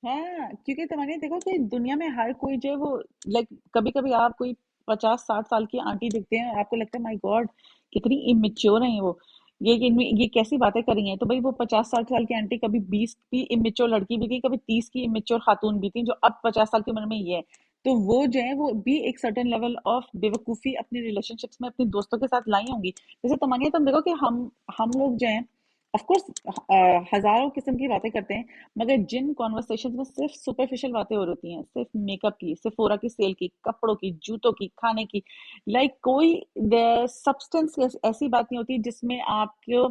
है क्योंकि तमन्या देखो कि दुनिया में हर कोई जो है वो, लाइक कभी कभी आप कोई 50-60 साल की आंटी दिखते हैं, आपको लगता है माय गॉड कितनी इमेच्योर है वो, ये कैसी बातें कर रही हैं। तो भाई वो 50-60 साल की आंटी कभी 20 की इमेच्योर लड़की भी थी, कभी 30 की इमेच्योर खातून भी थी, जो अब 50 साल की उम्र में ये है। तो वो जो है वो भी एक सर्टेन लेवल ऑफ बेवकूफी अपने रिलेशनशिप्स में अपने दोस्तों के साथ लाई होंगी। जैसे तमन्या तुम देखो कि हम लोग जो है ऑफ कोर्स हजारों किस्म की बातें करते हैं, मगर जिन कॉन्वर्सेशन में सिर्फ सुपरफिशियल बातें हो रही होती हैं, सिर्फ मेकअप की, सेफोरा की सेल की, कपड़ों की, जूतों की, खाने की, लाइक कोई सब्सटेंस ऐसी बात नहीं होती जिसमें आपको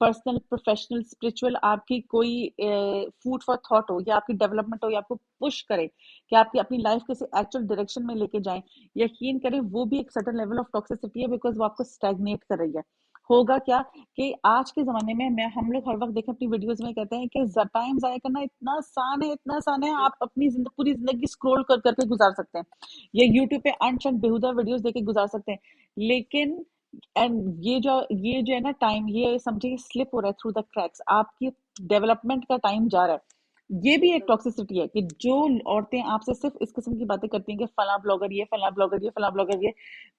पर्सनल, प्रोफेशनल, स्पिरिचुअल आपकी कोई फूड फॉर थॉट हो, या आपकी डेवलपमेंट हो, या आपको पुश करे कि आपकी अपनी लाइफ किसी एक्चुअल डायरेक्शन में लेके जाएं। यकीन करें वो भी एक सर्टेन लेवल ऑफ टॉक्सिसिटी है, बिकॉज वो आपको स्टैग्नेट कर रही है। होगा क्या कि आज के ज़माने में मैं हम लोग हर वक़्त देखें अपनी वीडियोज़ में कहते हैं कि टाइम ज़ाया करना इतना आसान है, इतना आसान है, आप अपनी पूरी ज़िंदगी स्क्रॉल कर करके गुजार सकते हैं, या यूट्यूब पे अनशन बेहुदा वीडियोज़ देख के गुजार सकते हैं। लेकिन एंड ये जो है ना टाइम, ये समझिए स्लिप हो रहा है थ्रू द क्रैक्स, आपकी डेवलपमेंट का टाइम जा रहा है। ये भी एक टॉक्सिसिटी है कि जो औरतें आपसे सिर्फ इस किस्म की बातें करती हैं कि फला ब्लॉगर ये, फला ब्लॉगर ये, फला ब्लॉगर ये।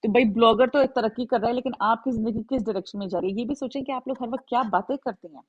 तो भाई ब्लॉगर तो एक तरक्की कर रहा है, लेकिन आपकी जिंदगी किस डायरेक्शन में जा रही है, ये भी सोचें कि आप लोग हर वक्त क्या बातें करते हैं।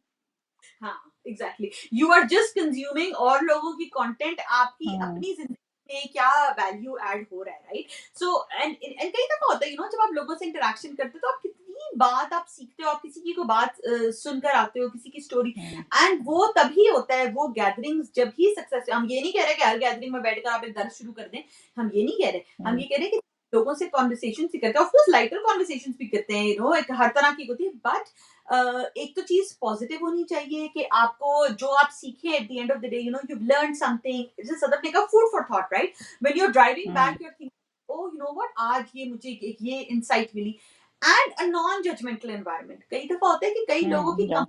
हाँ, exactly, you are just consuming और लोगों की कंटेंट, आपकी हम्म। अपनी जिंदगी में क्या वैल्यू ऐड हो रहा है, राइट? सो एंड एंड कई दफा होता है जब आप लोगों से इंटरेक्शन करते हो तो आप कितनी बात आप सीखते हो, आप किसी की को बात सुनकर आते हो, किसी की स्टोरी। हम्म। एंड वो तभी होता है, वो गैदरिंग्स जब ही सक्सेस। हम ये नहीं कह रहे कि हर गैदरिंग में बैठकर आप एक दर्द शुरू कर दें, हम ये नहीं कह रहे। हम हम्म। ये कह रहे हैं कि लोगों से कॉन्वर्सेशन भी करते हैं, ऑफ कोर्स लाइटर कॉन्वर्सेशन भी करते हैं, एक हर तरह की होती है। बट एक तो चीज पॉजिटिव होनी चाहिए कि आपको जो आप सीखे at the end of the day, you learn something. जैसे सदर ने कहा food for thought, right? When you are driving hmm. Back you are thinking oh what, आज ये मुझे ये इंसाइट मिली। And a non judgemental environment. कई दफा होता है कि कई लोगों की या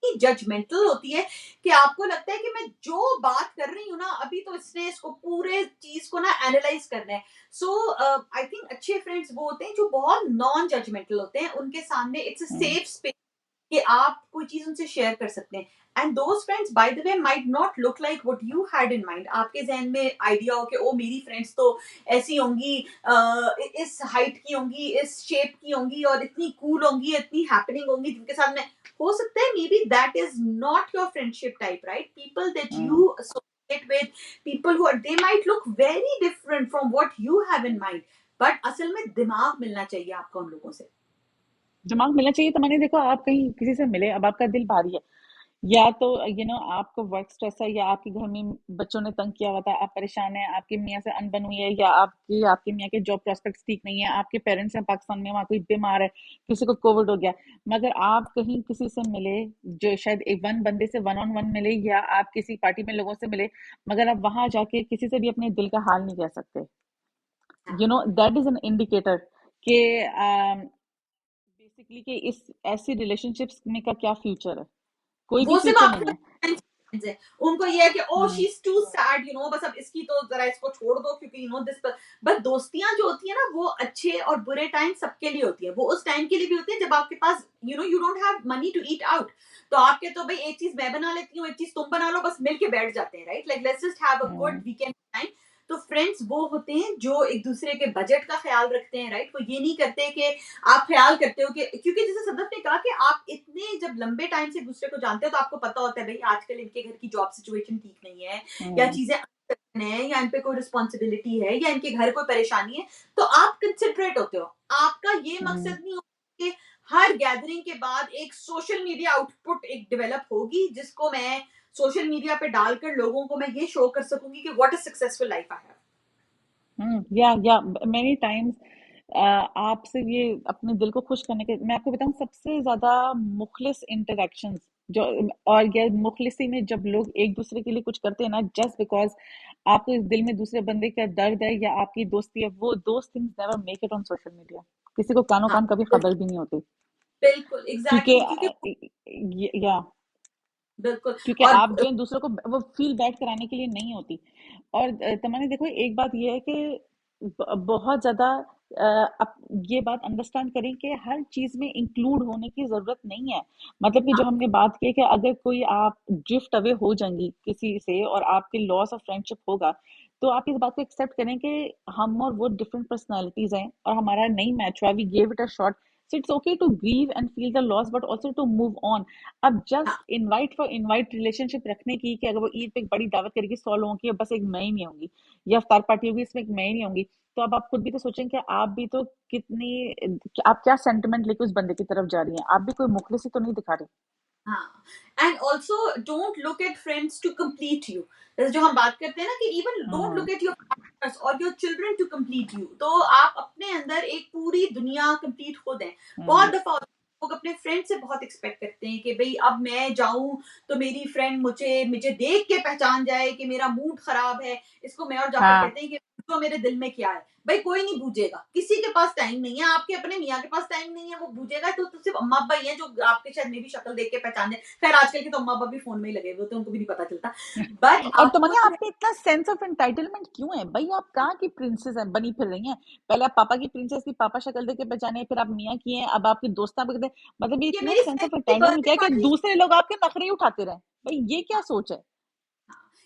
जजमेंटल होती है कि आपको लगता है कि मैं जो बात कर रही हूँ ना अभी, तो इसने इसको पूरे चीज को ना एनालाइज करना है। सो आई थिंक अच्छे फ्रेंड्स वो होते हैं जो बहुत नॉन जजमेंटल होते हैं, उनके सामने it's a hmm. Safe space कि आप कोई चीज उनसे शेयर कर सकते हैं। And those friends by the way might not look like what you had in mind. आपके जहन में आइडिया हो कि ओ मेरी फ्रेंड्स तो ऐसी होंगी, इस हाइट की होंगी, इस शेप की होंगी और इतनी कूल होंगी, इतनी हैपनिंग होंगी, जिनके साथ में हो सकता है may be that is not your friendship type, right? People that hmm. You associate with, people who are they might look very different from what you have in mind, but असल में दिमाग मिलना चाहिए आपको उन लोगों से। दिमाग मिलना चाहिए। तो मैंने देखो आप कहीं किसी से मिले, अब आपका दिल भारी है, या तो आपको वर्क स्ट्रेस है, या आपके घर में बच्चों ने तंग किया हुआ था, आप परेशान हैं, आपकी मियाँ से अनबन हुई है, या आपकी आपकी मियाँ के जॉब प्रोस्पेक्ट्स ठीक नहीं है, आपके पेरेंट्स हैं पाकिस्तान में, वहाँ कोई बीमार है, किसी को कोविड हो गया, मगर आप कहीं किसी से मिले, जो शायद एक वन बंदे से वन ऑन वन मिले, या आप किसी पार्टी में लोगों से मिले, मगर आप वहां जाके किसी से भी अपने दिल का हाल नहीं कह सकते, दैट इज एन इंडिकेटर कि बेसिकली कि इस ऐसी रिलेशनशिप्स में का क्या फ्यूचर है, कोई भी वो सिर्फ फ्यूचर नहीं आपको है। है, उनको ये है कि oh she hmm is too sad, बस अब इसकी तो जरा इसको छोड़ दो, क्योंकि दिस, बट दोस्तियां जो होती है ना, वो अच्छे और बुरे टाइम सबके लिए होती है। वो उस टाइम के लिए भी होती है जब आपके पास you don't have money to eat out, तो आपके तो भाई एक चीज मैं बना लेती हूँ, एक चीज तुम बना लो, बस मिल के बैठ जाते हैं, right, like let's just have a good hmm weekend time. तो फ्रेंड्स वो होते हैं जो एक दूसरे के बजट का ख्याल रखते हैं, राइट, वो ये नहीं करते कि आप ख्याल करते हो कि, क्योंकि जैसे सदफ ने कहा कि आप इतने जब लंबे टाइम से एक दूसरे को जानते हो तो आपको पता होता है भाई आजकल इनके घर की जॉब सिचुएशन ठीक नहीं है, या हम्म चीजें है, या इन पे कोई रिस्पॉन्सिबिलिटी है, या इनके घर कोई परेशानी है, तो आप कंसिडरेट होते हो। आपका ये हम्म मकसद नहीं होता कि हर गैदरिंग के बाद एक सोशल मीडिया आउटपुट एक डेवलप होगी जिसको मैं सोशल मीडिया पे डालकर लोगों को मैं ये शो कर सकूंगी कि what a successful life I have. या मेनी टाइम्स आपसे ये अपने दिल को खुश करने के, मैं आपको बताऊं, सबसे ज्यादा मुखलिस इंटरेक्शंस जो, और ये मुखलिसी में जब लोग एक दूसरे के लिए कुछ करते हैं ना, जस्ट बिकॉज आपको इस दिल में दूसरे बंदे का दर्द है या आपकी दोस्ती है, वो दोस्त things never make it on social media. किसी को कानो हाँ कान कभी खबर भी नहीं होती, बिल्कुल क्योंकि एग्जैक्टली, क्योंकि या बिल्कुल। क्योंकि और आप जो है दूसरों को वो फील बैड कराने के लिए नहीं होती। और तमन्ना देखो, एक बात ये है कि बहुत ज्यादा अब ये बात अंडरस्टैंड करें कि हर चीज में इंक्लूड होने की जरूरत नहीं है। मतलब कि जो हाँ हमने बात की है कि अगर कोई आप ड्रिफ्ट अवे हो जाएंगी किसी से और आपके लॉस ऑफ फ्रेंडशिप होगा, तो आप इस बात को एक्सेप्ट करें कि हम और वो डिफरेंट पर्सनैलिटीज हैं और हमारा नहीं मैच हुआ, we gave it a shot, so it's okay to grieve and feel the loss but also to move on. अब हाँ just invite for invite relationship रखने की, कि अगर वो ईद पे एक बड़ी दावत करेगी 100 लोगों की, बस एक मैं ही नहीं होंगी, या इफ्तार पार्टी होगी इसमें एक मैं ही नहीं होंगी, तो अब आप खुद भी तो सोचें कि आप भी तो कितनी, आप क्या सेंटिमेंट लेके उस बंदे की तरफ जा रही हैं, आप भी कोई मुखलिसी तो नहीं दिखा रही। हाँ, and also don't look at friends to complete you. जैसे जो हम बात करते हैं ना कि even don't hmm look at your partners और your children to complete you, तो आप अपने अंदर एक पूरी दुनिया कंप्लीट हो दें। हम्म बहुत दफा होता है, लोग अपने फ्रेंड से बहुत एक्सपेक्ट करते हैं कि भाई अब मैं जाऊं तो मेरी फ्रेंड मुझे मुझे देख के पहचान जाए कि मेरा मूड खराब है। इसको मैं और जाफर हाँ, कहते हैं कि तो मेरे दिल में क्या है। भाई कोई नहीं बूझेगा, किसी के पास टाइम नहीं है, आपके अपने मियाँ के पास टाइम नहीं है वो बूझेगा, तो सिर्फ अम्मा अब्बा ही है जो आपके शायद मेरी शक्ल देख के पहचान जाए। खैर आजकल के तो अम्मा अब्बा भी फोन में ही लगे हुए होते हैं, उनको भी नहीं पता चलता, बट और आपको तमन्ना, जो है, आपने इतना सेंस ऑफ एंटाइटलमेंट क्यों है भाई? आप कहाँ की प्रिंसेस हैं, बनी फिर रही हैं? पहले आप पापा की प्रिंसेस की, पापा शक्ल देके पहचाने, फिर आप मियाँ की हैं, अब आपके दोस्त आपको कहते हैं, मतलब ये कि इतना मेरी सेंस फ्रेंड ऑफ की एंटाइटलमेंट बर्थडे क्या है कि पार्टी, दूसरे लोग आपके नखरे ही उठाते रहे? भाई ये क्या सोच है?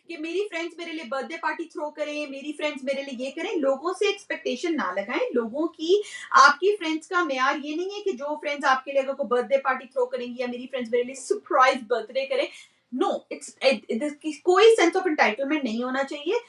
कि मेरी फ्रेंड्स मेरे लिए बर्थडे पार्टी थ्रो करें, मेरी फ्रेंड्स मेरे लिए ये करें, लोगों से एक्सपेक्टेशन ना लगाएं। लोगों की, आपकी फ्रेंड्स का मेयार ये नहीं है कि जो फ्रेंड्स आपके लिए अगर कोई बर्थडे पार्टी थ्रो करेंगी या मेरी फ्रेंड्स मेरे लिए सरप्राइज बर्थडे करें, नो, इट्स कोई सेंस ऑफ एंटाइटलमेंट नहीं होना चाहिए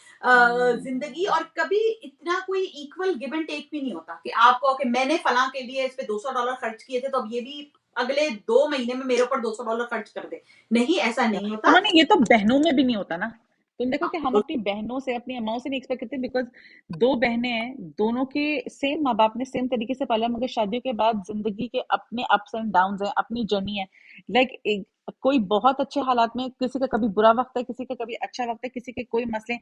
जिंदगी। और कभी इतना कोई इक्वल गिव एंड टेक भी नहीं होता कि आप कहो कि मैंने फलां के लिए इस पे $200 खर्च किए थे तो अब ये भी अगले 2 महीने में मेरे ऊपर $200 खर्च कर दे। नहीं, ऐसा या नहीं तो होता। माने ये तो बहनों में भी नहीं होता ना। तुम देखो हाँ, कि हम अपनी बहनों से, अपनी अम्माओं से नहीं एक्सपेक्ट करते, बिकॉज दो बहनें हैं, दोनों के सेम माँ बाप ने सेम तरीके से पाला, मगर शादियों के बाद जिंदगी के अपने अप्स एंड डाउन है, अपनी जर्नी है। लाइक कोई बहुत अच्छे हालात में, किसी का कभी बुरा वक्त है, किसी का कभी अच्छा वक्त है, किसी के कोई मसले।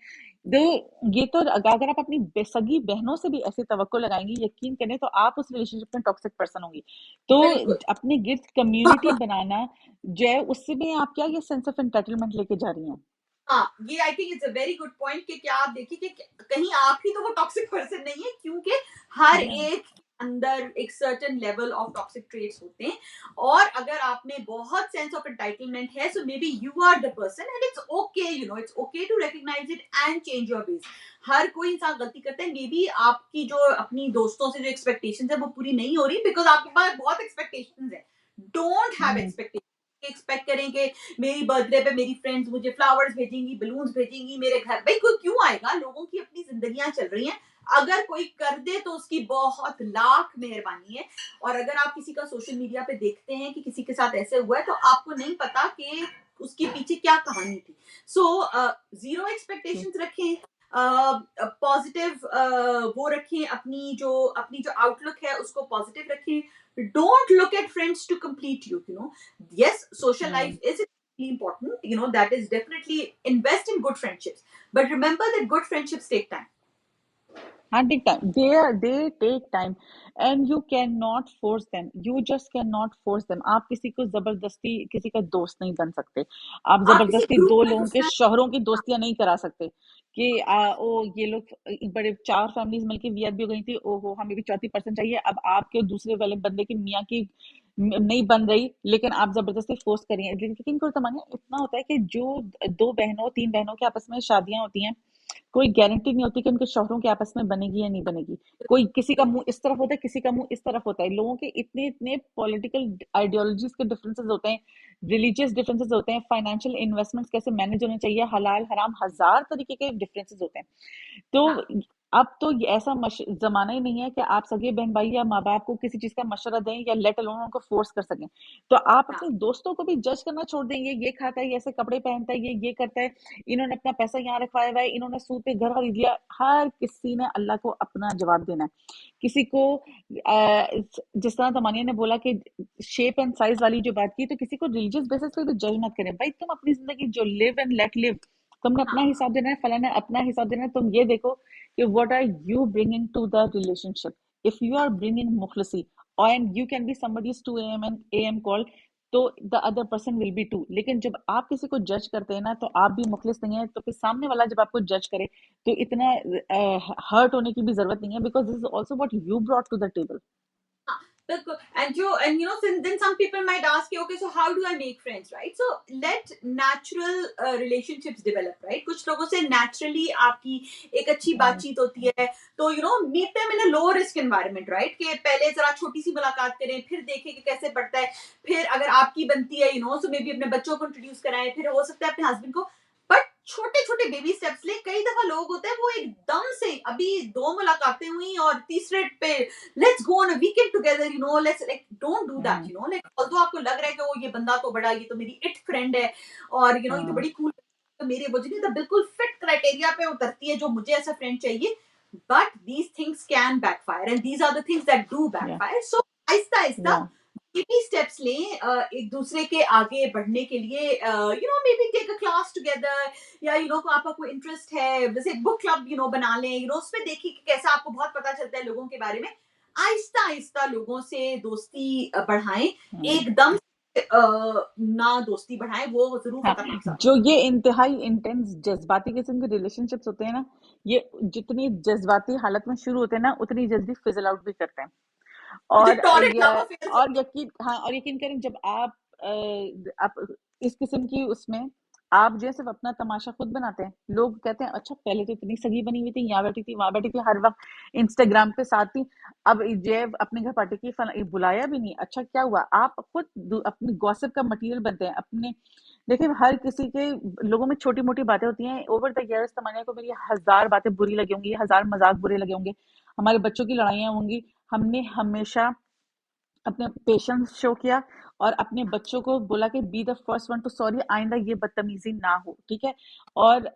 दो, ये तो अगर आप अपनी सगी बहनों से भी ऐसी तवक्को लगाएंगी, यकीन करें, तो आप उस रिलेशनशिप में टॉक्सिक पर्सन होंगी। तो बिल्कुल। अपने गिफ्ट कम्युनिटी बनाना जो है, उससे भी आप क्या ये सेंस ऑफ एंटाइटलमेंट लेके जा रही हैं? हाँ, ये I think it's a very good point कि क्या आप देखिए कि कहीं आप ही तो वो टॉक्सिक पर्सन नहीं है, क्योंकि हर या एक के अंदर एक certain level of toxic traits होते हैं। और अगर आप में बहुत सेंस ऑफ एंटाइटलमेंट है, so maybe you are the person, and it's okay, it's okay to recognise it and change your base. हर कोई इंसान गलती करता है, मे बी आपकी जो अपनी दोस्तों से जो एक्सपेक्टेशंस है वो पूरी नहीं हो रही बिकॉज आपके पास बहुत एक्सपेक्टेशंस है। Don't have hmm expectation, expect करें कि मेरी बर्थडे पे मेरी फ्रेंड्स मुझे फ्लावर्स भेजेंगी, बलून्स भेजेंगी मेरे घर। भाई कोई क्यों आएगा, लोगों की अपनी जिंदगियां चल रही हैं। अगर कोई कर दे तो उसकी बहुत लाख मेहरबानी है। और अगर आप किसी का सोशल मीडिया पे देखते हैं कि किसी के साथ ऐसे हुआ है, तो आपको नहीं पता कि उसके पीछे क्या कहानी थी। सो जीरो एक्सपेक्टेशंस रखें, पॉजिटिव वो रखें, अपनी जो आउटलुक है उसको पॉजिटिव रखें। Don't look at friends to complete you know Yes, social life hmm is extremely important. That is definitely invest in good friendships. But remember that good friendships take time. हाँ, take time. They take time, and you cannot force them. You just cannot force them. आप किसी को जबरदस्ती किसी का दोस्त नहीं बन सकते. आप आप किसी जबरदस्ती ग्रुप दो में लोगों के घुसना है। शोहरों की हाँ, दोस्तियां नहीं करा सकते कि ओ ये लोग बड़े चार फैमिलीज मिलके वीआईपी हो गई थी. ओहो हमें भी चौथी पर्सन चाहिए. अब आपके दूसरे वाले बंदे की मियाँ की नहीं बन रही, लेकिन आप जबरदस्ती फोर्स करिए. लेकिन कोई जमाना इतना होता है कि जो दो बहनों तीन बहनों के आपस में शादियां होती हैं, कोई गारंटी नहीं होती कि उनके शौहरों के आपस में बनेगी या नहीं बनेगी. कोई किसी का मुंह इस तरफ होता है, किसी का मुंह इस तरफ होता है. लोगों के इतने इतने पॉलिटिकल आइडियोलॉजीज के डिफरेंसेस होते हैं, रिलीजियस डिफरेंसेस होते हैं, फाइनेंशियल इन्वेस्टमेंट्स कैसे मैनेज होने चाहिए, हलाल हराम हजार तरीके के डिफरेंसेस होते हैं. तो हाँ, अब तो ऐसा जमाना ही नहीं है कि आप सगे बहन भाई या माँ बाप को किसी चीज का मशवरा दें या लेट अलोन उनको फोर्स कर सकें. तो आप हाँ, अपने दोस्तों को भी जज करना छोड़ देंगे. ये खाता है, ये ऐसे कपड़े पहनता है, ये करता है, इन्होंने अपना पैसा यहाँ रखवाया हुआ है, इन्होंने सूद पे घर खरीद लिया. हर किसी ने अल्लाह को अपना जवाब देना है. किसी को जिस तरह तमानिया ने बोला कि शेप एंड साइज वाली जो बात की, तो किसी को रिलीजियस बेसिस पे भी जज मत करें. भाई तुम अपनी जिंदगी जो लिव एंड लेट लिव, तुमने अपना हाँ, हिसाब देना है, फलाना ने अपना हिसाब देना है. तुम ये देखो कि what are you bringing to the relationship. If you are bringing मुखलसी and you can be somebody's 2 a.m. and a.m. call, तो the other person will be too. लेकिन जब आप किसी को जज करते हैं ना, तो आप भी मुखलिस नहीं है. तो फिर सामने वाला जब आपको जज करे, तो इतना हर्ट होने की भी जरूरत नहीं है, because this is also what you brought to the table. हाँ, बिल्कुल। and then some people might ask you, okay, so how do I make friends, right? So let natural relationships develop, right? कुछ लोगों से naturally आपकी एक अच्छी बातचीत होती है, तो meet them in a low risk environment, right? कि पहले जरा छोटी सी मुलाकात करें, फिर देखें कि कैसे बढ़ता है, फिर अगर आपकी बनती है so maybe अपने बच्चों को इंट्रोड्यूस कराएं, फिर हो सकता है अपने हस्बैंड को. बट छोटे छोटे बेबी स्टेप्स ले. कई दफा लोग होते हैं वो एकदम से अभी दो मुलाकातें हुई और तीसरे पे let's go on a weekend together, let's like don't do that, like although आपको लग रहा है कि वो ये बंदा तो बड़ा, ये तो मेरी इट फ्रेंड है और ये तो बड़ी कूल, तो मेरे वो जी तो बिल्कुल फिट क्राइटेरिया पे उतरती है जो मुझे ऐसा फ्रेंड चाहिए. But these things can backfire and these are the things that do या backfire. So आहिस्ता आहिस्ता या बेबी स्टेप्स लें एक दूसरे के आगे बढ़ने के लिए. maybe take a class together, या आपका कोई इंटरेस्ट है, जैसे बुक क्लब बना लें. उसमें देखिए कि कैसा आपको बहुत पता चलता है लोगों के बारे में. आहिस्ता आहिस्ता लोगों से दोस्ती बढ़ाएं. एकदम ना दोस्ती बढ़ाएं, वो जरूर हाँ, खतरनाक सा. जो ये इंतहाई इंटेंस जज्बाती किस्म के रिलेशनशिप्स होते हैं ना, ये जितनी जज्बाती हालत में शुरू होते हैं ना, उतनी जल्दी फिजल आउट भी करते हैं. जो और टॉरेंट ये लव अफेयर्स और होते यकीन हाँ, और यकीन करें जब आप इस किस्म की उसमें आप जो है सिर्फ अपना तमाशा खुद बनाते हैं. लोग कहते हैं अच्छा पहले तो इतनी सगी बनी हुई थी, यहाँ बैठी थी वहां बैठी थी, हर वक्त इंस्टाग्राम पे साथ थी, अब ये अपने घर पार्टी की ये बुलाया भी नहीं. अच्छा क्या हुआ, आप खुद अपनी गॉसिप का मटेरियल बनते हैं अपने. देखिए हर किसी के लोगों में छोटी मोटी बातें होती हैं. ओवर द इयर्स तमन्ना को मेरी हजार बातें बुरी लगी होंगी, हजार मजाक बुरे लगे होंगे, हमारे बच्चों की लड़ाइयाँ होंगी. हमने हमेशा अपने पेशेंस शो किया और अपने बच्चों को बोला कि be the first one two sorry, आइंदा ये बदतमीजी ना हो, ठीक है. और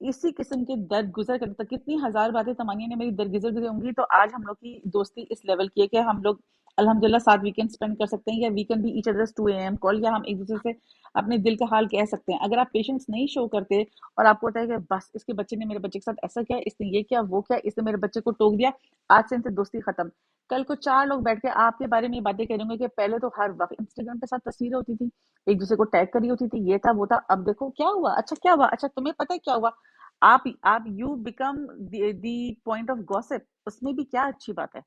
इसी किस्म के दर्द गुजर करने तक कितनी हजार बातें तमानिया ने मेरी दर गुजर गुजर होंगी. तो आज हम लोग की दोस्ती इस लेवल की है कि हम लोग अल्हम्दुलिल्लाह साथ वीकेंड स्पेंड कर सकते हैं, या we can be each others 2 AM call, या हम एक दूसरे से अपने दिल का हाल कह सकते हैं. अगर आप पेशेंस नहीं शो करते और आपको होता है कि बस इसके बच्चे ने मेरे बच्चे के साथ ऐसा किया, इसने ये किया वो किया, इसने मेरे बच्चे को टोक दिया, आज से इनसे दोस्ती खत्म. कल को चार लोग बैठ के आपके बारे में बातें करेंगे कि पहले तो हर वक्त इंस्टाग्राम पे साथ तस्वीरें होती थी, एक दूसरे को टैग करी होती थी, ये था वो था, अब देखो क्या हुआ. अच्छा क्या हुआ, अच्छा तुम्हें पता है क्या हुआ. आप you become the point of gossip. उसमें भी क्या अच्छी बात है.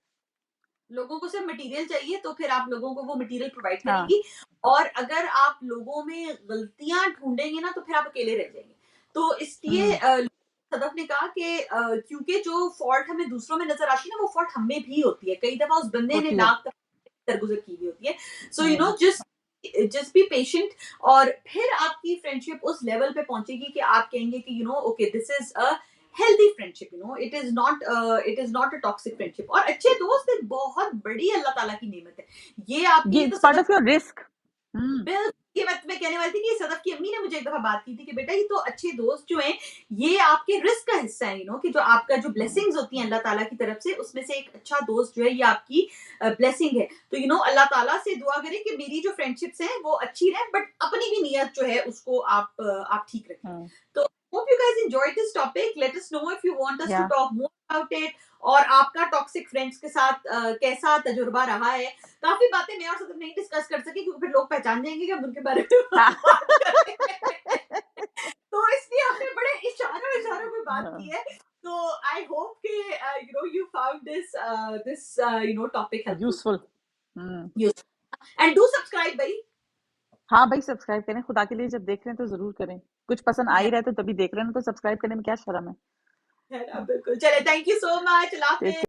लोगों को सिर्फ मटेरियल चाहिए, तो फिर आप लोगों को वो मटेरियल प्रोवाइड हाँ. करेंगी. और अगर आप लोगों में गलतियां ढूंढेंगे ना, तो फिर आप अकेले रह जाएंगे. तो इसलिए हम्म. सदफ ने कहा कि क्योंकि जो फॉल्ट हमें दूसरों में नजर आती है ना, वो फॉल्ट हमें भी होती है. कई दफा उस बंदे ने होती है. लाख दरगुजर की हुई होती है. So hmm. Just be patient. और फिर आपकी फ्रेंडशिप उस लेवल पे पहुंचेगी कि आप कहेंगे कि okay this is a healthy friendship. It is not a toxic friendship. और अच्छे दोस्त एक बहुत बड़ी अल्लाह ताला की नेमत है. ये आपके ये लिए तो इट्स पार्ट सदफ. Of your risk. हम्म. बिल्कुल, ये बात मैं कहने वाली थी कि सदफ की अम्मी ने मुझे एक दफा बात की थी कि बेटा ये तो अच्छे दोस्त जो हैं, ये आपके रिस्क का हिस्सा है. कि जो आपका जो हम्म. ब्लेसिंग्स होती हैं अल्लाह ताला की तरफ से, उसमें से एक अच्छा दोस्त जो है ये आपकी ब्लेसिंग है. तो अल्लाह ताला से दुआ करें कि मेरी जो फ्रेंडशिप्स हैं वो अच्छी रहें, बट अपनी भी नीयत जो है उसको आप ठीक रखें. हम्म. तो hope you guys enjoyed this topic. Let us know if you want us to Yeah. talk more about it. और आपका टॉक्सिक फ्रेंड्स के साथ कैसा तजुर्बा रहा है. काफी बातें मैं और सदम नहीं डिस्कस कर सके क्योंकि फिर लोग पहचान जाएंगे कि हम उनके बारे में बात कर रहे हैं. तो इसलिए हमने बड़े इशारों में बात की है. So I hope कि you found this topic helpful. Useful. Useful. And do subscribe भाई. हाँ भाई, सब्सक्राइब करें. खुदा के लिए जब देख रहे हैं तो जरूर करें. कुछ पसंद आ ही रहा है तो तभी देख रहे हैं, तो सब्सक्राइब करने में क्या शर्म है. बिल्कुल. चले, थैंक यू सो मच.